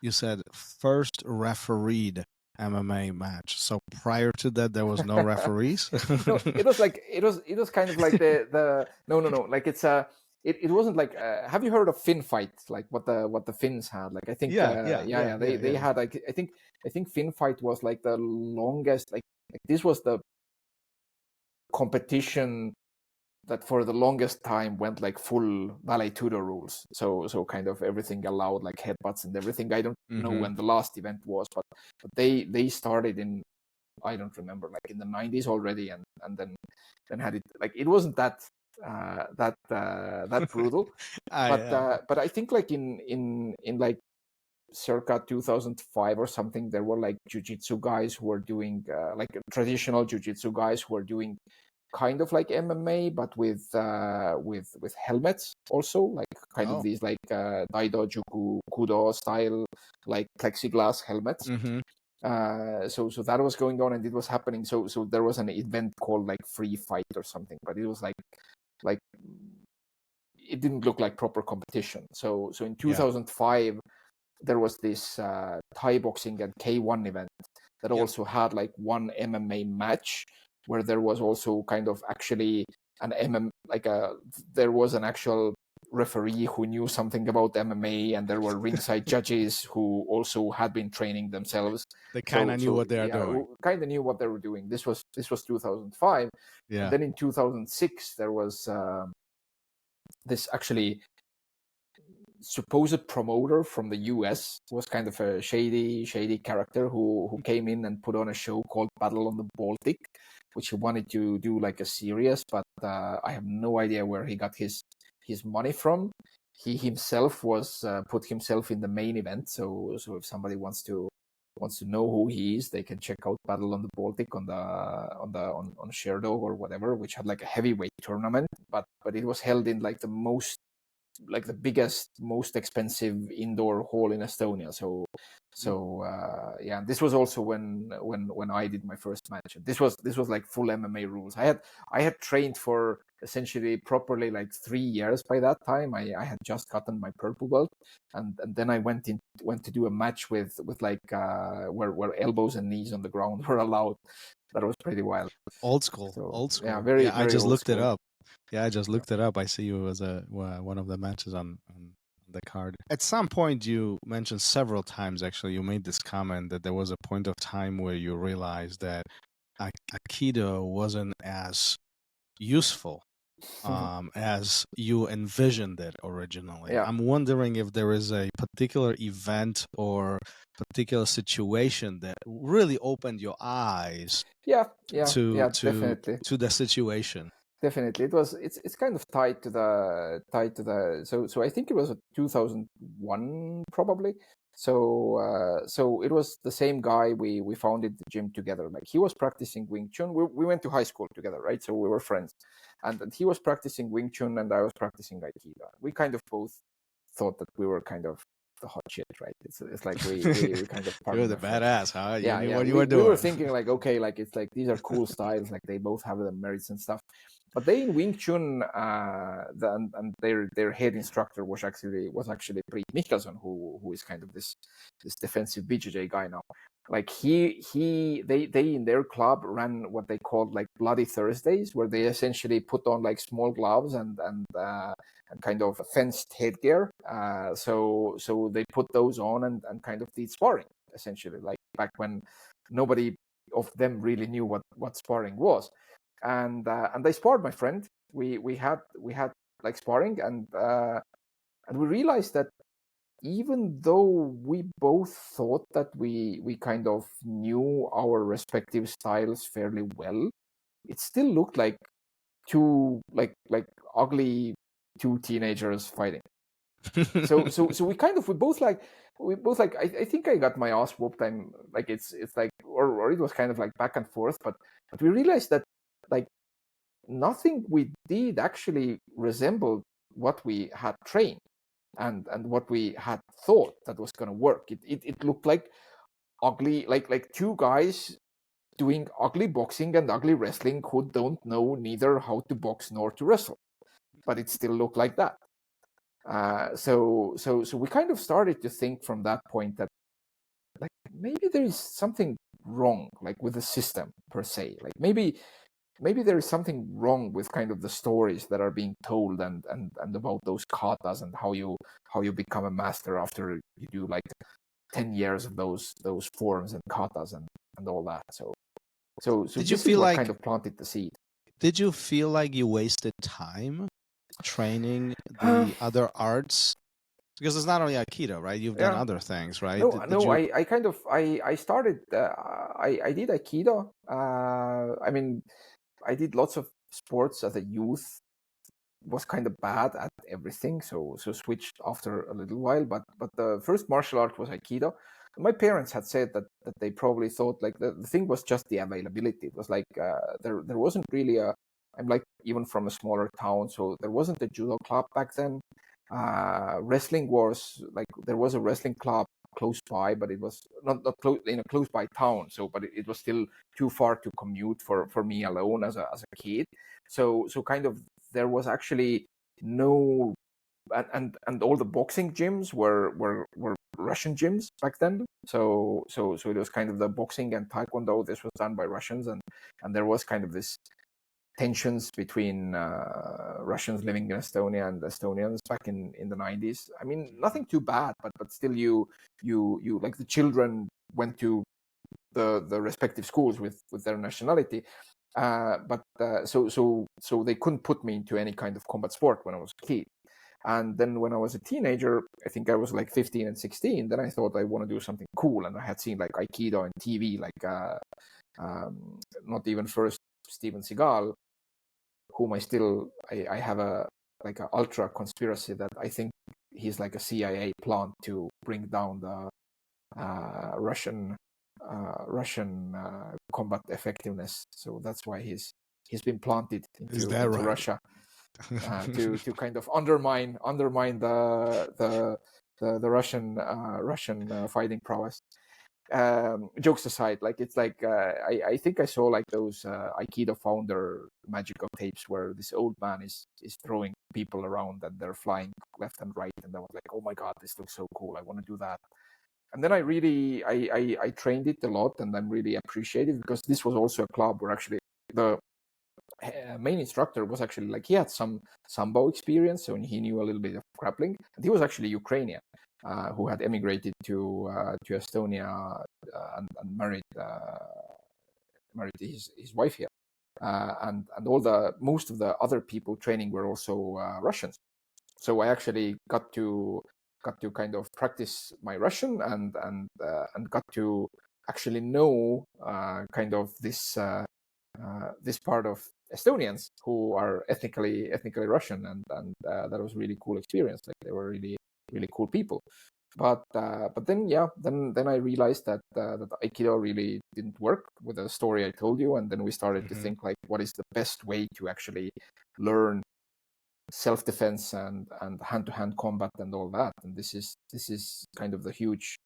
You said first refereed MMA match. So prior to that, there was no referees. No, it was kind of like the no, like it's it wasn't like have you heard of Finn fight, like what the Finns had? Like I think they had like I think Finn fight was like the longest, like this was the competition that for the longest time went like full Vale Tudo rules. So kind of everything allowed, like headbutts and everything. I don't know when the last event was, but they started in, I don't remember, like in the 90s already, and then had it, like it wasn't that brutal. But I think like in like circa 2005 or something, there were like jiu-jitsu guys who were doing like traditional jiu-jitsu guys who were doing kind of like MMA, but with helmets also, like kind of these like Daido Juku Kudo style, like plexiglass helmets. So that was going on and it was happening. So there was an event called like Free Fight or something, but it was like it didn't look like proper competition. So in 2005 there was this Thai boxing and K1 event that also had like one MMA match, where there was also kind of actually an there was an actual referee who knew something about MMA, and there were ringside judges who also had been training themselves. They kind of knew what they are doing. Kind of knew what they were doing. This was 2005, and then in 2006 there was this actually supposed promoter from the US, was kind of a shady character who came in and put on a show called Battle on the Baltic, which he wanted to do like a series, but I have no idea where he got his money from. He himself was put himself in the main event, so if somebody wants to know who he is, they can check out Battle on the Baltic on Sherdog or whatever, which had like a heavyweight tournament, but it was held in like the biggest, most expensive indoor hall in Estonia. This was also when I did my first match. This was like full MMA rules. I had trained for essentially properly like 3 years by that time. I had just gotten my purple belt, and then I went to do a match with like where elbows and knees on the ground were allowed. That was pretty wild. Old school. Yeah, very. I just looked it up. Yeah, I just looked it up. I see it was one of the matches on the card. At some point, you mentioned several times, actually, you made this comment that there was a point of time where you realized that Aikido wasn't as useful as you envisioned it originally. Yeah. I'm wondering if there is a particular event or particular situation that really opened your eyes definitely. to the situation. Definitely, it's kind of tied to the so I think it was 2001 probably. So it was the same guy we founded the gym together. Like, he was practicing Wing Chun. We went to high school together, right? So we were friends, and he was practicing Wing Chun and I was practicing Aikido. We kind of both thought that we were kind of the hot shit, right? It's like we kind of you were the badass, huh? Yeah, you knew yeah. what you were doing. We were thinking like, okay, like it's like these are cool styles, like they both have their merits and stuff. But they in Wing Chun, and their head instructor was actually Preet Mikkelson, who is kind of this defensive BJJ guy now. Like they in their club ran what they called like Bloody Thursdays, where they essentially put on like small gloves and kind of fenced headgear. So they put those on and kind of did sparring, essentially, like back when nobody of them really knew what sparring was. And they sparred my friend. We had like sparring, and we realized that even though we both thought that we kind of knew our respective styles fairly well, it still looked like two like ugly two teenagers fighting. So we both like I think I got my ass whooped. I'm like it's like or it was kind of like back and forth, but we realized that like nothing we did actually resembled what we had trained and what we had thought that was going to work. It looked like ugly, like two guys doing ugly boxing and ugly wrestling who don't know neither how to box nor to wrestle, but it still looked like that. So we kind of started to think from that point that like maybe there is something wrong, like with the system per se. Like maybe there is something wrong with kind of the stories that are being told and about those katas and how you become a master after you do like 10 years of those forms and katas and all that. So did you feel like kind of planted the seed? Did you feel like you wasted time training the other arts? Because it's not only Aikido, right? You've done other things, right? I kind of I started I did Aikido. I mean, I did lots of sports as a youth. Was kind of bad at everything, so switched after a little while. But the first martial art was Aikido. My parents had said that they probably thought like the thing was just the availability. It was like there wasn't really I'm like even from a smaller town, so there wasn't a judo club back then. Wrestling was like there was a wrestling club close by, but it was not close in a close by town. So, but it was still too far to commute for me alone as a kid. So kind of there was actually no, and all the boxing gyms were Russian gyms back then. So it was kind of the boxing and taekwondo. This was done by Russians, and there was kind of this tensions between Russians living in Estonia and Estonians back in the 90s. I mean, nothing too bad, but still, you like the children went to the respective schools with their nationality, so they couldn't put me into any kind of combat sport when I was a kid. And then when I was a teenager, I think I was like 15 and 16, then I thought I want to do something cool. And I had seen like Aikido on TV, like not even first Steven Seagal, whom I have a ultra conspiracy that I think he's like a CIA plant to bring down the Russian combat effectiveness. So that's why he's been planted into right? Russia to kind of undermine the Russian fighting prowess. Jokes aside, like it's like I think I saw like those Aikido founder magical tapes where this old man is throwing people around and they're flying left and right, and I was like, oh my god, this looks so cool, I want to do that. And then I trained it a lot, and I'm really appreciative because this was also a club where actually the main instructor was actually like, he had some sambo experience, so he knew a little bit of grappling, and he was actually Ukrainian, who had emigrated to Estonia and married his wife here, and most of the other people training were also Russians. So I actually got to kind of practice my Russian and got to actually know kind of this part of Estonians who are ethnically Russian, and that was really cool experience. Like they were really cool people. But then I realized that Aikido really didn't work with the story I told you, and then we started to think like, what is the best way to actually learn self-defense and hand-to-hand combat and all that. And this is kind of the huge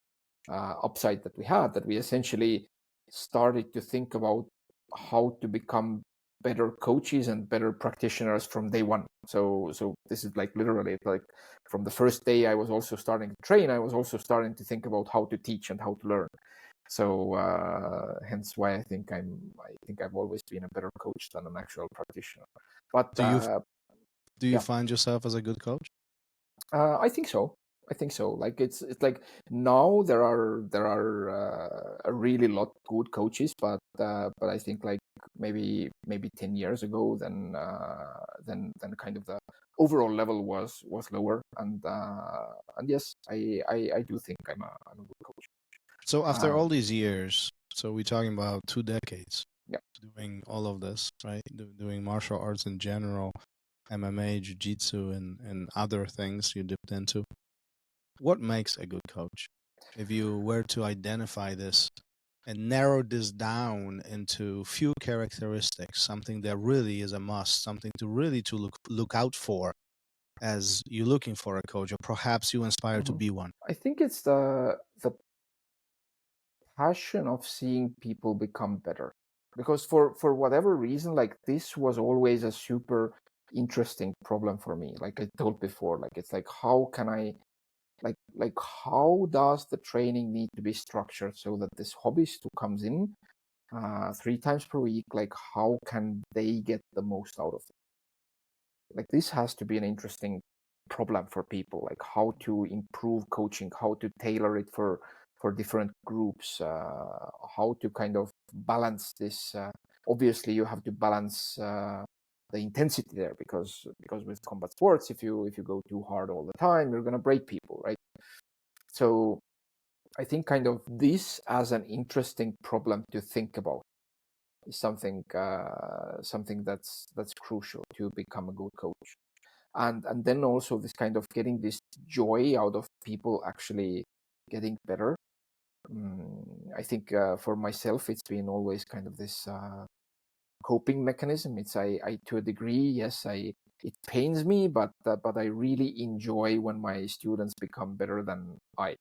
upside that we had, that we essentially started to think about how to become better coaches and better practitioners from day one. So this is like literally like from the first day I was also starting to train, I was also starting to think about how to teach and how to learn. So hence why I think I've always been a better coach than an actual practitioner. But do you find yourself as a good coach? I think so. Like it's like now there are a really lot good coaches, but I think like maybe 10 years ago, then kind of the overall level was lower, and yes, I do think I'm a good coach. So after all these years, so we're talking about 2 decades, yeah, doing all of this, right? Doing martial arts in general, MMA, Jiu-Jitsu, and other things you dipped into. What makes a good coach? If you were to identify this and narrow this down into few characteristics, something that really is a must, something to really look out for as you're looking for a coach, or perhaps you inspire to be one. I think it's the passion of seeing people become better. Because for whatever reason, like this was always a super interesting problem for me. Like I told before, like it's like, how can I like how does the training need to be structured so that this hobbyist who comes in 3 times per week, like how can they get the most out of it? Like this has to be an interesting problem for people, like how to improve coaching, how to tailor it for different groups, how to kind of balance this. Obviously you have to balance the intensity there, because with combat sports, if you go too hard all the time, you're going to break people, right? So I think kind of this as an interesting problem to think about is something that's crucial to become a good coach. And then also this kind of getting this joy out of people actually getting better. I think for myself, it's been always kind of this coping mechanism. It's I to a degree, yes, it pains me, but I really enjoy when my students become better than I.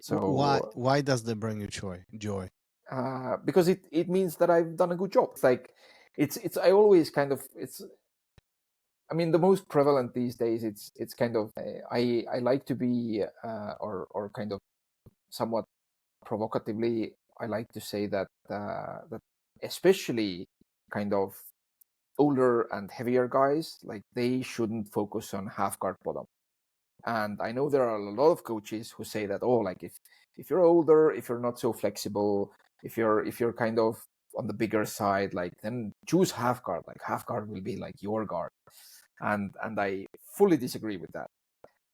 So why does that bring you joy? Because it means that I've done a good job. It's like it's I always kind of I mean, the most prevalent these days, it's kind of I like to be or kind of somewhat provocatively, I like to say that that especially kind of older and heavier guys, like they shouldn't focus on half guard bottom. And I know there are a lot of coaches who say that, oh, like if you're older, if you're not so flexible, if you're kind of on the bigger side, like then choose half guard. Like half guard will be like your guard. And I fully disagree with that.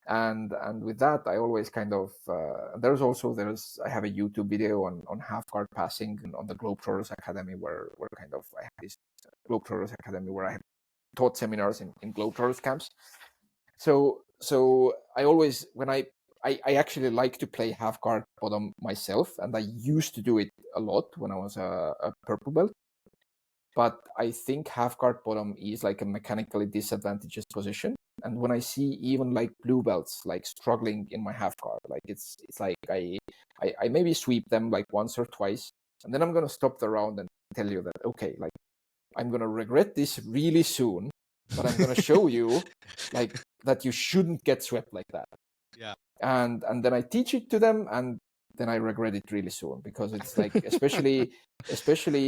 And with that, I always kind of I have a YouTube video on half guard passing on the Globetrotters Academy where kind of I have this Globetrotters Academy where I have taught seminars in Globetrotters camps. So I always, when I actually like to play half guard bottom myself, and I used to do it a lot when I was a purple belt. But I think half guard bottom is like a mechanically disadvantaged position. And when I see even like blue belts like struggling in my half guard, like it's like I maybe sweep them like once or twice, and then I'm gonna stop the round and tell you that, okay, like I'm gonna regret this really soon, but I'm gonna show you like that you shouldn't get swept like that. Yeah. And then I teach it to them, and then I regret it really soon, because it's like, especially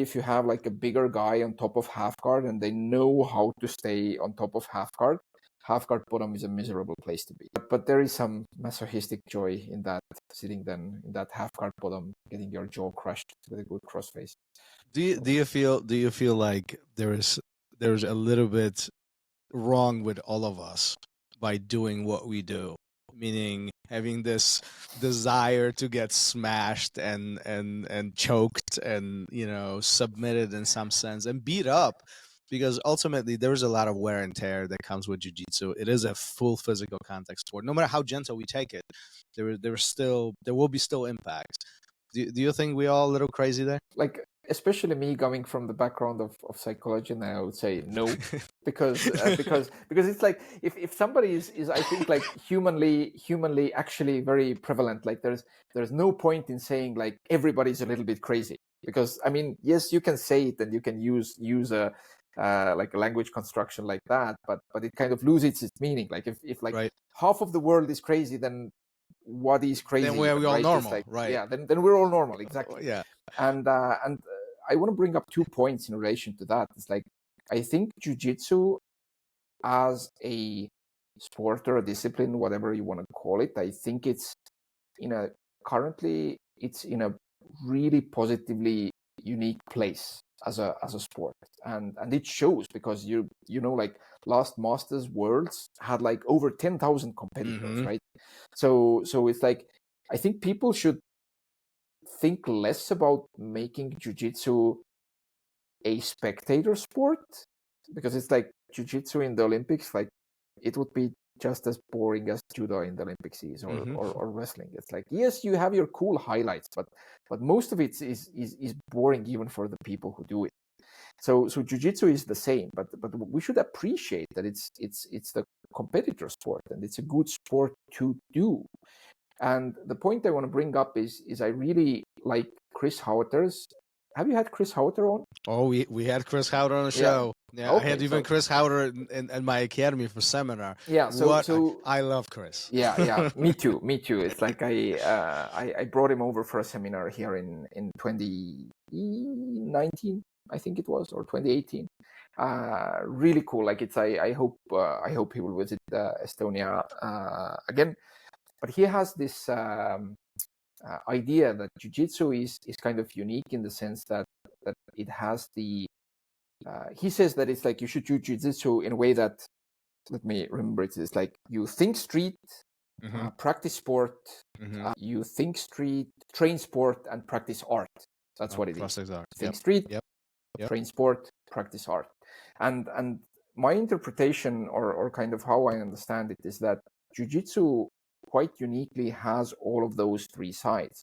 if you have like a bigger guy on top of half guard and they know how to stay on top of half guard bottom is a miserable place to be. But there is some masochistic joy in that, sitting then in that half guard bottom, getting your jaw crushed with a good crossface. Do you feel like there's a little bit wrong with all of us by doing what we do? Meaning having this desire to get smashed and choked and, you know, submitted in some sense and beat up, because ultimately there's a lot of wear and tear that comes with jiu-jitsu. It is a full physical contact sport. No matter how gentle we take it, there will be still impact. Do you think we all a little crazy there? Like, especially me coming from the background of psychology, and I would say no, because it's like if somebody is I think like humanly actually very prevalent, like there's no point in saying like everybody's a little bit crazy, because I mean, yes, you can say it and you can use a like a language construction like that, but it kind of loses its meaning. Like if like half of the world is crazy, then what is crazy? Then we're all normal, like, right? Yeah, then we're all normal, exactly. Yeah. And I want to bring up 2 points in relation to that. It's like, I think jiu-jitsu as a sport or a discipline, whatever you want to call it, I think it's currently in a really positively unique place as a sport, and it shows, because you know, like last Masters Worlds had like over 10,000 competitors, right? So it's like, I think people should think less about making jiu-jitsu a spectator sport, because it's like jiu-jitsu in the Olympics, like it would be just as boring as judo in the Olympics is, or wrestling. It's like, yes, you have your cool highlights, but most of it is boring even for the people who do it. So jiu-jitsu is the same, but we should appreciate that it's the competitor sport, and it's a good sport to do. And the point I want to bring up is I really like Chris Hauter's. Have you had Chris Hauter on? Oh, we had Chris Hauter on the show. Yeah, okay, I had even Chris Hauter in my academy for seminar. Yeah, so I love Chris. Yeah, me too. It's like I brought him over for a seminar here in 2019, I think it was, or 2018. Really cool. Like I hope he will visit Estonia again. But he has this idea that jiu-jitsu is kind of unique in the sense that it has the. He says that it's like you should do jiu-jitsu in a way that, let me remember it, it's like you think street, practice sport, you think street, train sport, and practice art. That's what it is. Art. Think street, train sport, practice art. And my interpretation or kind of how I understand it is that jiu-jitsu quite uniquely has all of those 3 sides,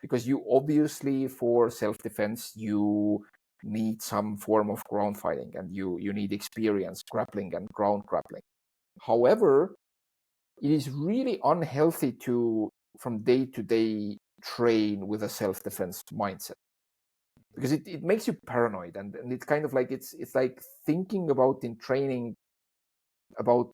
because you obviously, for self-defense, you need some form of ground fighting, and you need experience grappling and ground grappling. However, it is really unhealthy to from day to day train with a self-defense mindset, because it makes you paranoid, and it's kind of like it's like thinking about in training about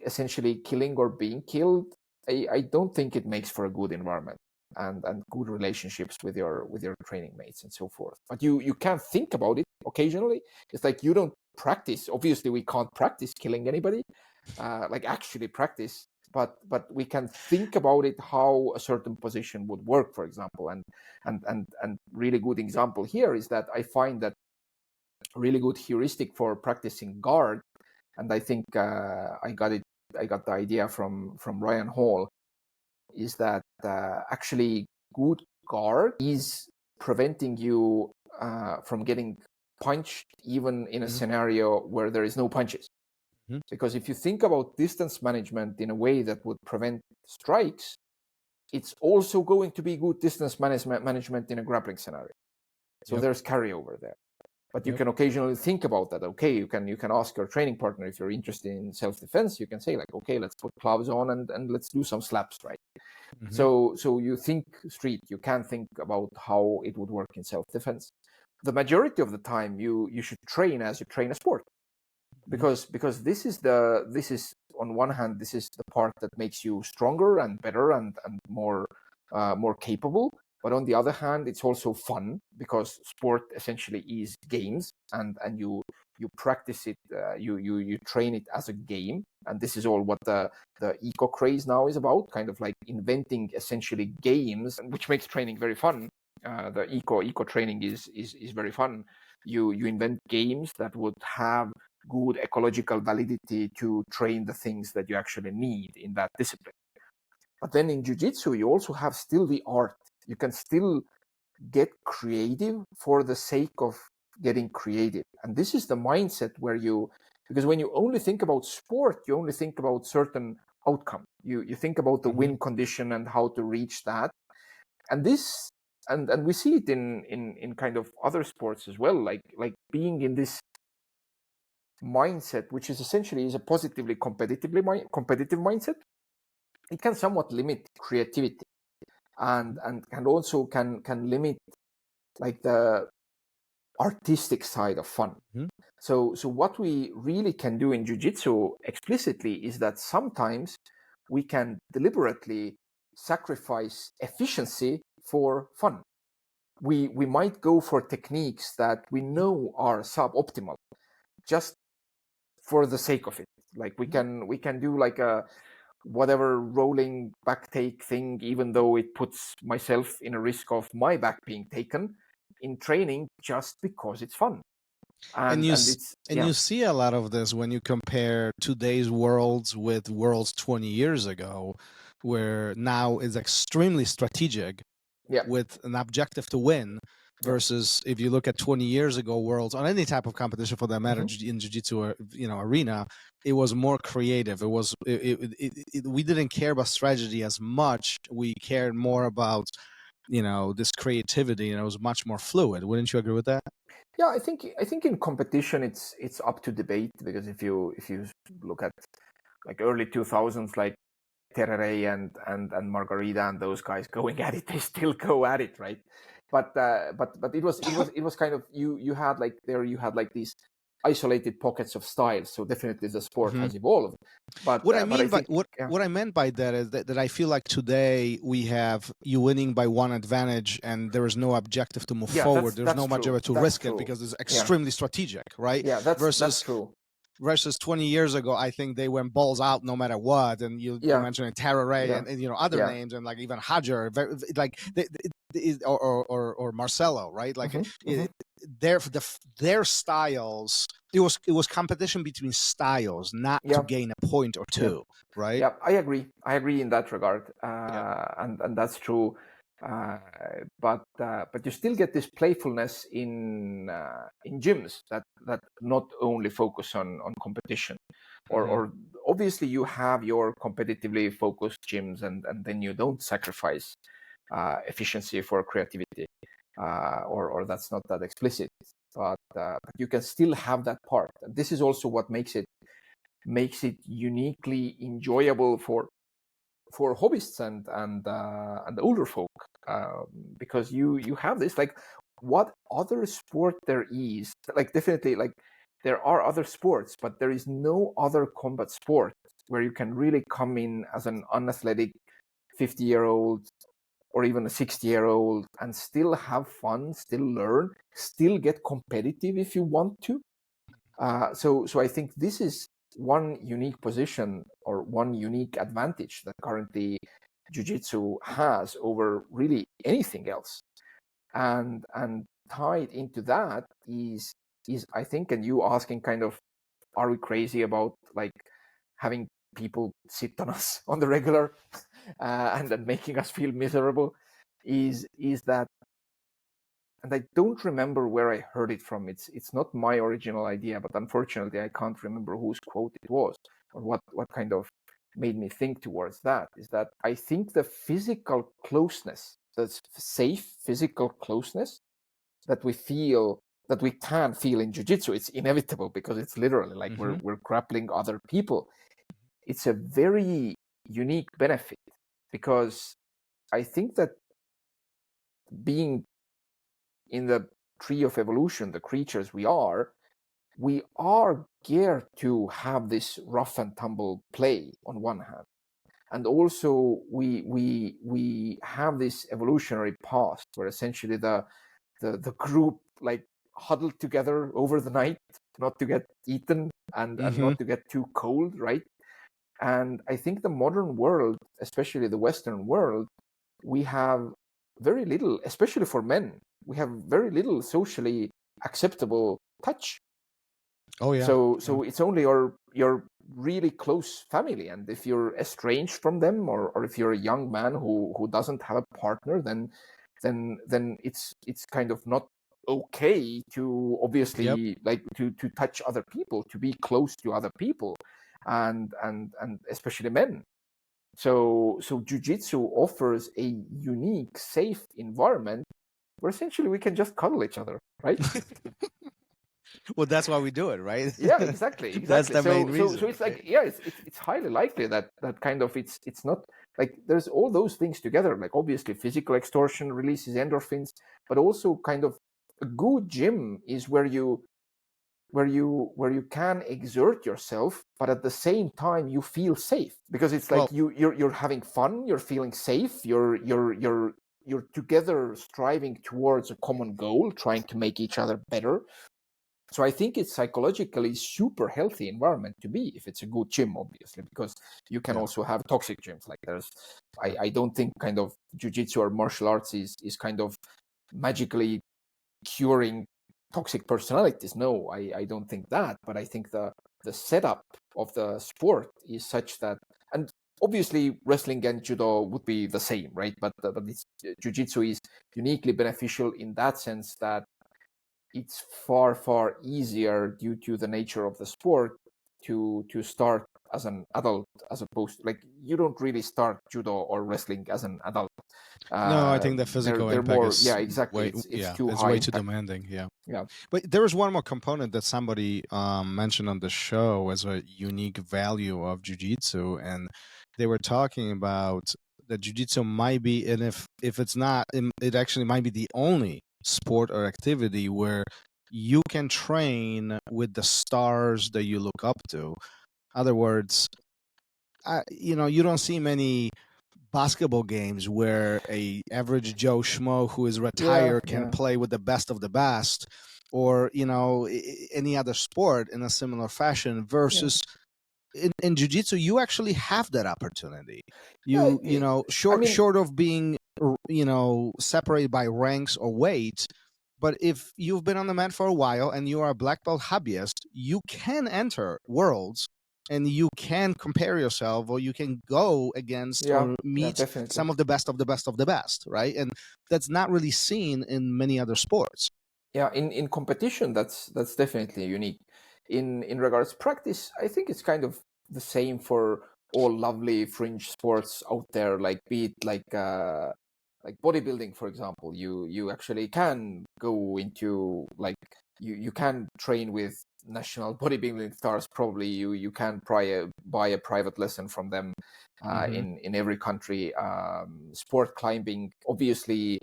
essentially killing or being killed. I don't think it makes for a good environment and good relationships with your training mates and so forth. But you can think about it occasionally. It's like you don't practice. Obviously, we can't practice killing anybody, like actually practice, but we can think about it, how a certain position would work, for example. And really good example here is that I find that really good heuristic for practicing guard, and I think I got the idea from Ryan Hall, is that actually good guard is preventing you from getting punched even in a scenario where there is no punches. Because if you think about distance management in a way that would prevent strikes, it's also going to be good distance management in a grappling scenario. So there's carryover there. But you can occasionally think about that. Okay, you can ask your training partner, if you're interested in self-defense, you can say like, okay, let's put gloves on and let's do some slaps, right? So you think street, you can think about how it would work in self-defense. The majority of the time you should train as you train a sport. Because this is on one hand, this is the part that makes you stronger and better and more capable. But on the other hand, it's also fun, because sport essentially is games, and you practice it, you train it as a game. And this is all what the eco craze now is about, kind of like inventing essentially games, which makes training very fun. The eco training is very fun. You invent games that would have good ecological validity to train the things that you actually need in that discipline. But then in jiu-jitsu, you also have still the art. You can still get creative for the sake of getting creative. And this is the mindset where because when you only think about sport, you only think about certain outcome. You think about the win condition and how to reach that. And this, and we see it in kind of other sports as well, like being in this mindset, which is essentially a positively competitive mindset. It can somewhat limit creativity, and also can limit like the artistic side of fun. So what we really can do in jiu-jitsu explicitly is that sometimes we can deliberately sacrifice efficiency for fun. We might go for techniques that we know are suboptimal, just for the sake of it. Like we can do like a whatever rolling back take thing, even though it puts myself in a risk of my back being taken in training, just because it's fun. And you see a lot of this when you compare today's worlds with worlds 20 years ago, where now is extremely strategic with an objective to win, versus if you look at 20 years ago worlds on any type of competition for that matter, in jiu-jitsu or arena, it was more creative. It was we didn't care about strategy as much. We cared more about this creativity, and it was much more fluid. Wouldn't you agree with that? Yeah, I think in competition it's up to debate, because if you look at like early 2000s, like Terere and Margarita and those guys going at it, they still go at it, right? But it was kind of you had like these isolated pockets of styles. So definitely the sport has evolved. But what I meant by that is that I feel like today we have you winning by one advantage, and there is no objective to move forward. There's no objective to risk it, because it's extremely strategic, right? Yeah, that's true. Versus 20 years ago, I think they went balls out no matter what. And you mentioned Terere and other names, and like even Hajar, like or Marcelo, right? Like their styles. It was competition between styles, not to gain a point or two, right? Yeah, I agree in that regard, and that's true. But you still get this playfulness in gyms that not only focus on competition, or obviously you have your competitively focused gyms, and then you don't sacrifice efficiency for creativity, or that's not that explicit, but you can still have that part. And this is also what makes it uniquely enjoyable for hobbyists and older folk, because you have this, like, what other sport there is, like, definitely, like, there are other sports, but there is no other combat sport where you can really come in as an unathletic 50-year-old or even a 60-year-old and still have fun, still learn, still get competitive if you want to. So I think this is one unique position or one unique advantage that currently Jiu-Jitsu has over really anything else. And tied into that is I think, and you asking kind of, are we crazy about like having people sit on us on the regular and then making us feel miserable, is that, and I don't remember where I heard it from. It's not my original idea, but unfortunately I can't remember whose quote it was or what kind of made me think towards that. Is that I think the physical closeness, the safe physical closeness that we feel, that we can feel in jiu-jitsu, it's inevitable because it's literally like we're grappling other people. It's a very unique benefit because I think that being in the tree of evolution, the creatures we are geared to have this rough and tumble play on one hand, and also we have this evolutionary past where essentially the group like huddled together over the night not to get eaten and not to get too cold, right? And I think the modern world, especially the Western world, we have very little, especially for men, we have very little socially acceptable touch. Oh yeah. So it's only your really close family, and if you're estranged from them, or if you're a young man who doesn't have a partner, then it's kind of not okay to obviously like to touch other people, to be close to other people, and especially men. So jiu-jitsu offers a unique, safe environment where essentially we can just cuddle each other, right? Well, that's why we do it, right? Yeah, exactly. That's the main reason. So it's like, yeah, it's highly likely that kind of it's not like there's all those things together. Like obviously physical extortion releases endorphins, but also kind of a good gym is where you can exert yourself, but at the same time you feel safe, because it's like you're having fun, you're feeling safe, you're together striving towards a common goal, trying to make each other better. So I think it's psychologically super healthy environment to be, if it's a good gym, obviously, because you can also have toxic gyms. Like I don't think kind of jiu-jitsu or martial arts is kind of magically curing toxic personalities. No, I don't think that. But I think the setup of the sport is such that, and obviously wrestling and judo would be the same, right? But jiu-jitsu is uniquely beneficial in that sense that it's far easier, due to the nature of the sport, to start as an adult, as opposed to, like, you don't really start judo or wrestling as an adult. No, I think the physical they're impact more, is exactly. It's too high. Way too demanding. Yeah. But there was one more component that somebody mentioned on the show as a unique value of jiu-jitsu, and they were talking about that jiu-jitsu might be, and if it's not, it actually might be the only sport or activity where you can train with the stars that you look up to. In other words, you don't see many basketball games where a average Joe Schmo who is retired can play with the best of the best, or any other sport in a similar fashion, versus in jiu-jitsu you actually have that opportunity. Short of being separated by ranks or weight. But if you've been on the mat for a while and you are a black belt hobbyist, you can enter worlds and you can compare yourself, or you can go against or meet some of the best of the best of the best, right? And that's not really seen in many other sports. Yeah, in competition, that's definitely unique. In regards to practice, I think it's kind of the same for all lovely fringe sports out there, like be it like bodybuilding, for example. You actually can go into, like, you can train with national bodybuilding stars. Probably you can buy a private lesson from them in every country. Sport climbing, obviously,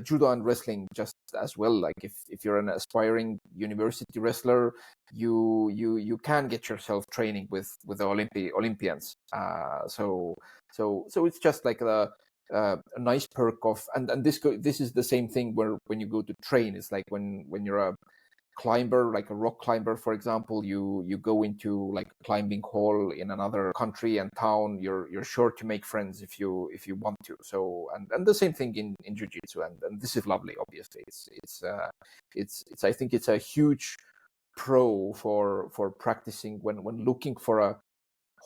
judo and wrestling just as well. Like if you're an aspiring university wrestler, you can get yourself training with the Olympians. So it's just like a nice perk of, and this is the same thing where when you go to train, it's like when you're climber, like a rock climber, for example, you go into like a climbing hall in another country and town, you're sure to make friends if you want to. So and the same thing in jiu-jitsu, and this is lovely. Obviously, it's I think it's a huge pro for practicing when looking for a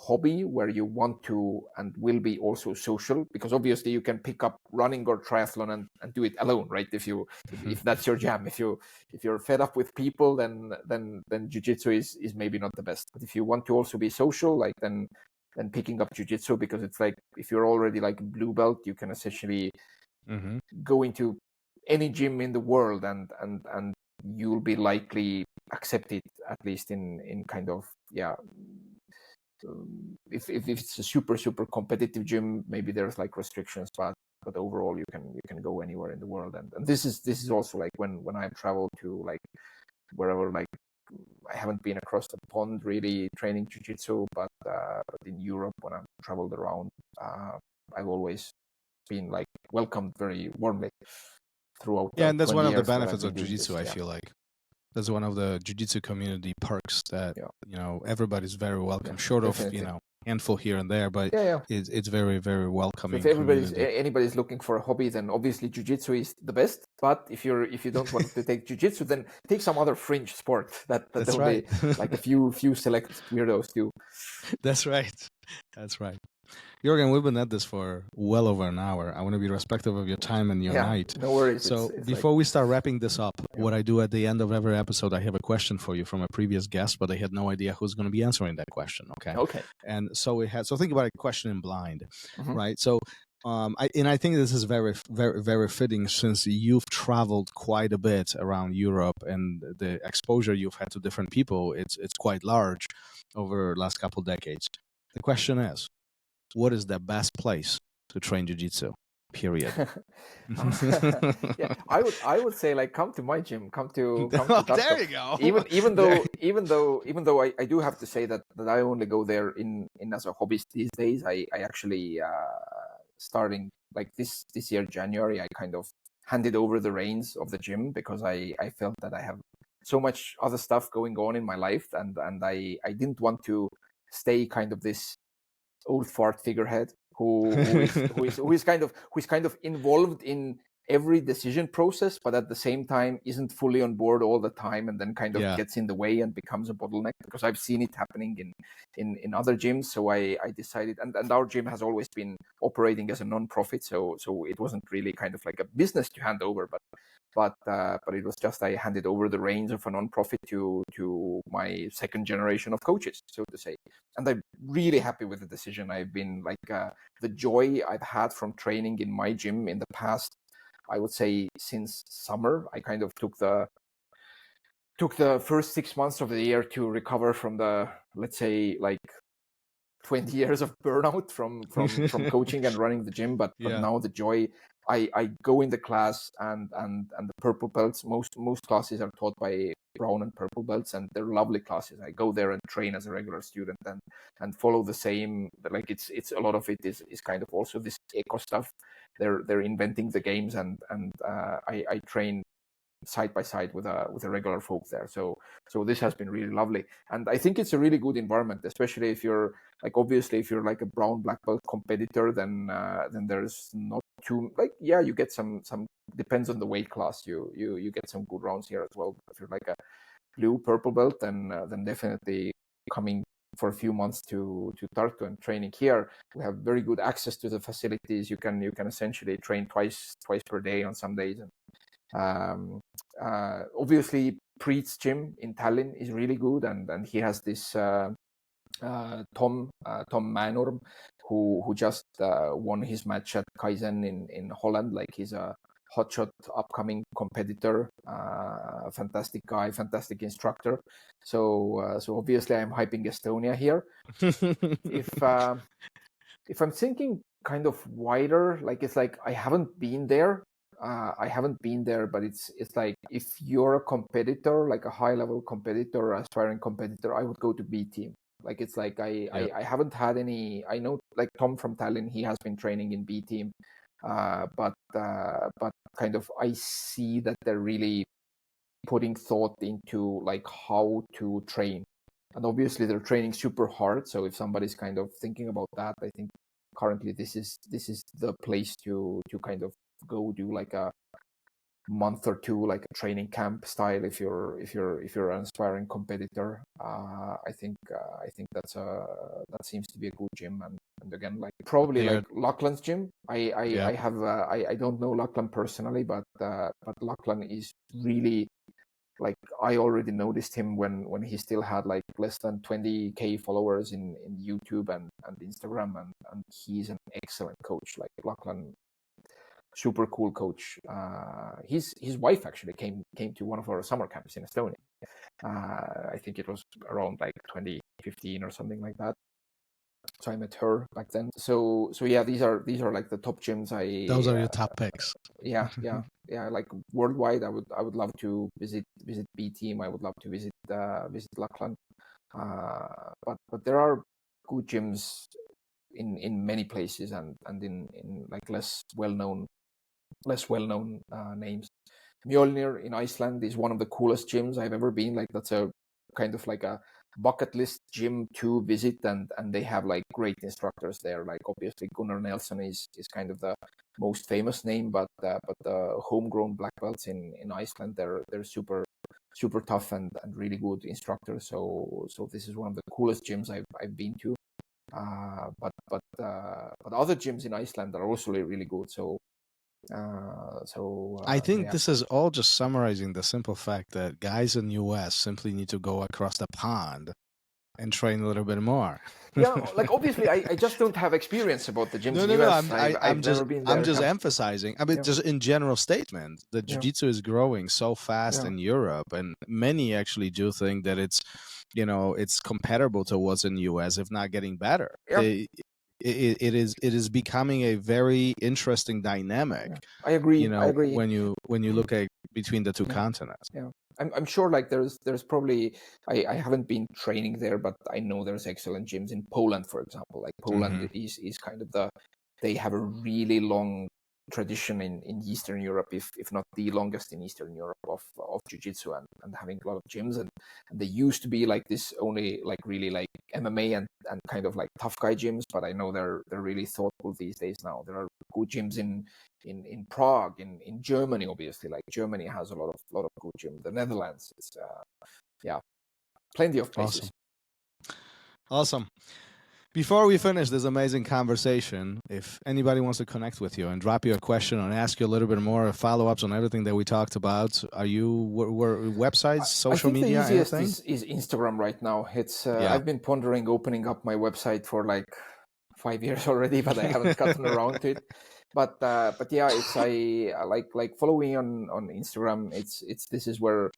hobby where you want to and will be also social, because obviously you can pick up running or triathlon and do it alone, right? If that's your jam. If you're fed up with people, then jiu-jitsu is maybe not the best. But if you want to also be social, like then picking up jiu-jitsu, because it's like if you're already like blue belt, you can essentially go into any gym in the world and you'll be likely accepted, at least in kind of if it's a super competitive gym, maybe there's like restrictions, but overall you can go anywhere in the world. And this is also like when I travel to like wherever, like I haven't been across the pond really training jiu-jitsu, but in Europe when I've traveled around, I've always been like welcomed very warmly throughout. Yeah, and that's one of the years that I've benefits been of doing jiu-jitsu, this. I feel like. That's one of the jiu-jitsu community perks that, everybody's very welcome, short definitely. of, handful here and there, but it's very, very welcoming. So if anybody's looking for a hobby, then obviously jiu-jitsu is the best. But if you don't want to take jiu-jitsu, then take some other fringe sport that's only right. Like a few select weirdos do. That's right. Jorgen, we've been at this for well over an hour. I want to be respectful of your time and your night. No worries. So before we start wrapping this up, what I do at the end of every episode, I have a question for you from a previous guest, but I had no idea who's going to be answering that question. Okay. And so think about a question in blind, right? So I think this is very, very, very fitting, since you've traveled quite a bit around Europe and the exposure you've had to different people, it's quite large over the last couple decades. The question is, what is the best place to train jiu-jitsu? Period. I would say, like, come to my gym, come to there you go. Even though I do have to say that I only go there in as a hobbyist these days. I actually starting like this year January, I kind of handed over the reins of the gym, because I felt that I have so much other stuff going on in my life, and I didn't want to stay kind of this old fart figurehead who is kind of involved in every decision process, but at the same time isn't fully on board all the time, and then kind of gets in the way and becomes a bottleneck, because I've seen it happening in other gyms. So I decided, and our gym has always been operating as a non-profit, so it wasn't really kind of like a business to hand over, but it was just I handed over the reins of a non-profit to my second generation of coaches, so to say. And I'm really happy with the decision. I've been like the joy I've had from training in my gym in the past, I would say since summer. I kind of took the first 6 months of the year to recover from the, let's say, like 20 years of burnout from coaching and running the gym. But now the joy, I go in the class and the purple belts, most classes are taught by brown and purple belts, and they're lovely classes. I go there and train as a regular student and follow the same, like it's a lot of it is kind of also this eco stuff. They're inventing the games, and I train side by side with a regular folk there. So this has been really lovely, and I think it's a really good environment, especially if you're like, obviously if you're like a brown black belt competitor, then there's not too, like, you get some depends on the weight class, you get some good rounds here as well. But if you're like a blue purple belt, then definitely coming for a few months to Tartu and training here. We have very good access to the facilities. You can essentially train twice per day on some days. And obviously Preet's gym in Tallinn is really good, and he has this Tom Manorm who just won his match at Kaizen in Holland. Like, he's a hotshot upcoming competitor, fantastic guy, fantastic instructor. So obviously I'm hyping Estonia here. If I'm thinking kind of wider, like, it's like I haven't been there, but it's like, if you're a competitor, like a high level competitor, aspiring competitor, I would go to B team. Like, it's like I haven't had any. I know, like, Tom from Tallinn, he has been training in B team, but kind of I see that they're really putting thought into like how to train. And obviously they're training super hard. So if somebody's kind of thinking about that, I think currently this is the place to kind of go do like a month or two, like a training camp style. If you're an aspiring competitor, I think that seems to be a good gym. And again, like probably like Lachlan's gym. I don't know Lachlan personally, but Lachlan is really, like, I already noticed him when he still had like less than 20,000 followers in YouTube and Instagram, and he's an excellent coach. Like Lachlan, super cool coach. His wife actually came to one of our summer camps in Estonia. I think it was around like 2015 or something like that. So I met her back then. So yeah, these are like the top gyms. Those are your top picks. Yeah. Like worldwide, I would love to visit B Team. I would love to visit Lachlan. But there are good gyms in many places and in like less well known names. Mjolnir in Iceland is one of the coolest gyms I've ever been. Like that's a kind of like a bucket list gym to visit, and they have like great instructors there. Like obviously Gunnar Nelson is kind of the most famous name, but the homegrown black belts in Iceland, they're super tough and really good instructors. So this is one of the coolest gyms I've been to. But other gyms in Iceland are also really good. I think this is all just summarizing the simple fact that guys in the US simply need to go across the pond and train a little bit more. Yeah, like obviously I just don't have experience about the gyms in the US. I'm just emphasizing. I mean, just in general statement, the Jiu-Jitsu is growing so fast in Europe, and many actually do think that it's comparable to what's in the US, if not getting better. Yep. It is becoming a very interesting dynamic. I agree. I agree. When you look at between the two continents. Yeah, I'm sure like there's probably I haven't been training there, but I know there's excellent gyms in Poland, for example. Like Poland is kind of they have a really long tradition in Eastern Europe, if not the longest in Eastern Europe of Jiu-Jitsu and having a lot of gyms, and they used to be like this only like really like MMA and kind of like tough guy gyms, but I know they're really thoughtful these days now. There are good gyms in Prague, in Germany, obviously. Like Germany has a lot of good gyms. The Netherlands, it's plenty of places. Awesome. Before we finish this amazing conversation, if anybody wants to connect with you and drop you a question and ask you a little bit more follow-ups on everything that we talked about, are you websites, social media, the easiest anything? is Instagram right now. It's I've been pondering opening up my website for like 5 years already, but I haven't gotten around to it. But yeah, it's I like following on Instagram. This is where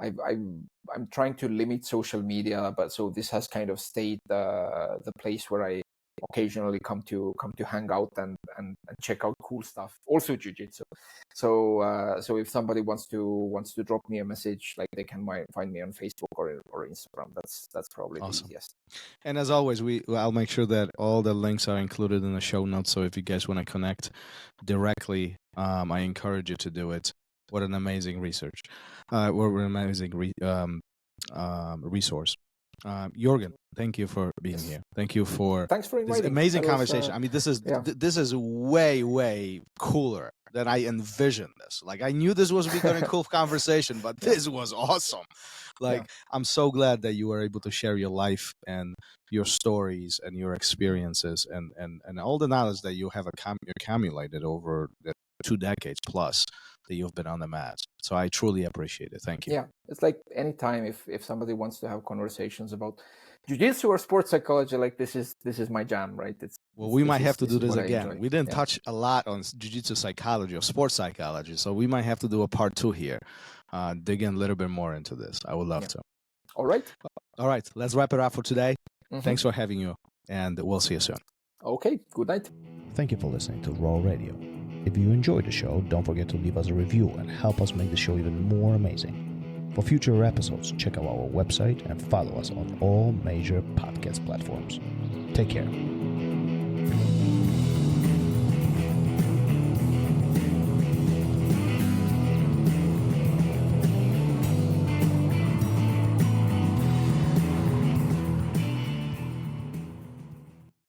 I'm trying to limit social media, but so this has kind of stayed the place where I occasionally come to hang out and check out cool stuff. Also Jiu-Jitsu. So if somebody wants to drop me a message, like they can find me on Facebook or Instagram. That's probably awesome. The easiest. And as always, I'll make sure that all the links are included in the show notes. So if you guys want to connect directly, I encourage you to do it. What an amazing research. What an amazing resource. Jorgen, thank you for being here. Thanks for inviting. This amazing conversation. I mean, this is way cooler than I envisioned this. Like, I knew this was going to be a cool conversation, but this was awesome. Like, I'm so glad that you were able to share your life and your stories and your experiences and all the knowledge that you have accumulated over the 2 decades plus that you've been on the mat. So I truly appreciate it. Thank you. Yeah, it's like anytime if somebody wants to have conversations about Jiu-Jitsu or sports psychology, like this is my jam, right? We might have to do this again. We didn't touch a lot on Jiu-Jitsu psychology or sports psychology, so we might have to do a part 2 here. Dig in a little bit more into this. I would love to. All right. Let's wrap it up for today. Thanks for having you, and we'll see you soon. Okay, good night. Thank you for listening to RŌL Radio. If you enjoyed the show, don't forget to leave us a review and help us make the show even more amazing. For future episodes, check out our website and follow us on all major podcast platforms. Take care.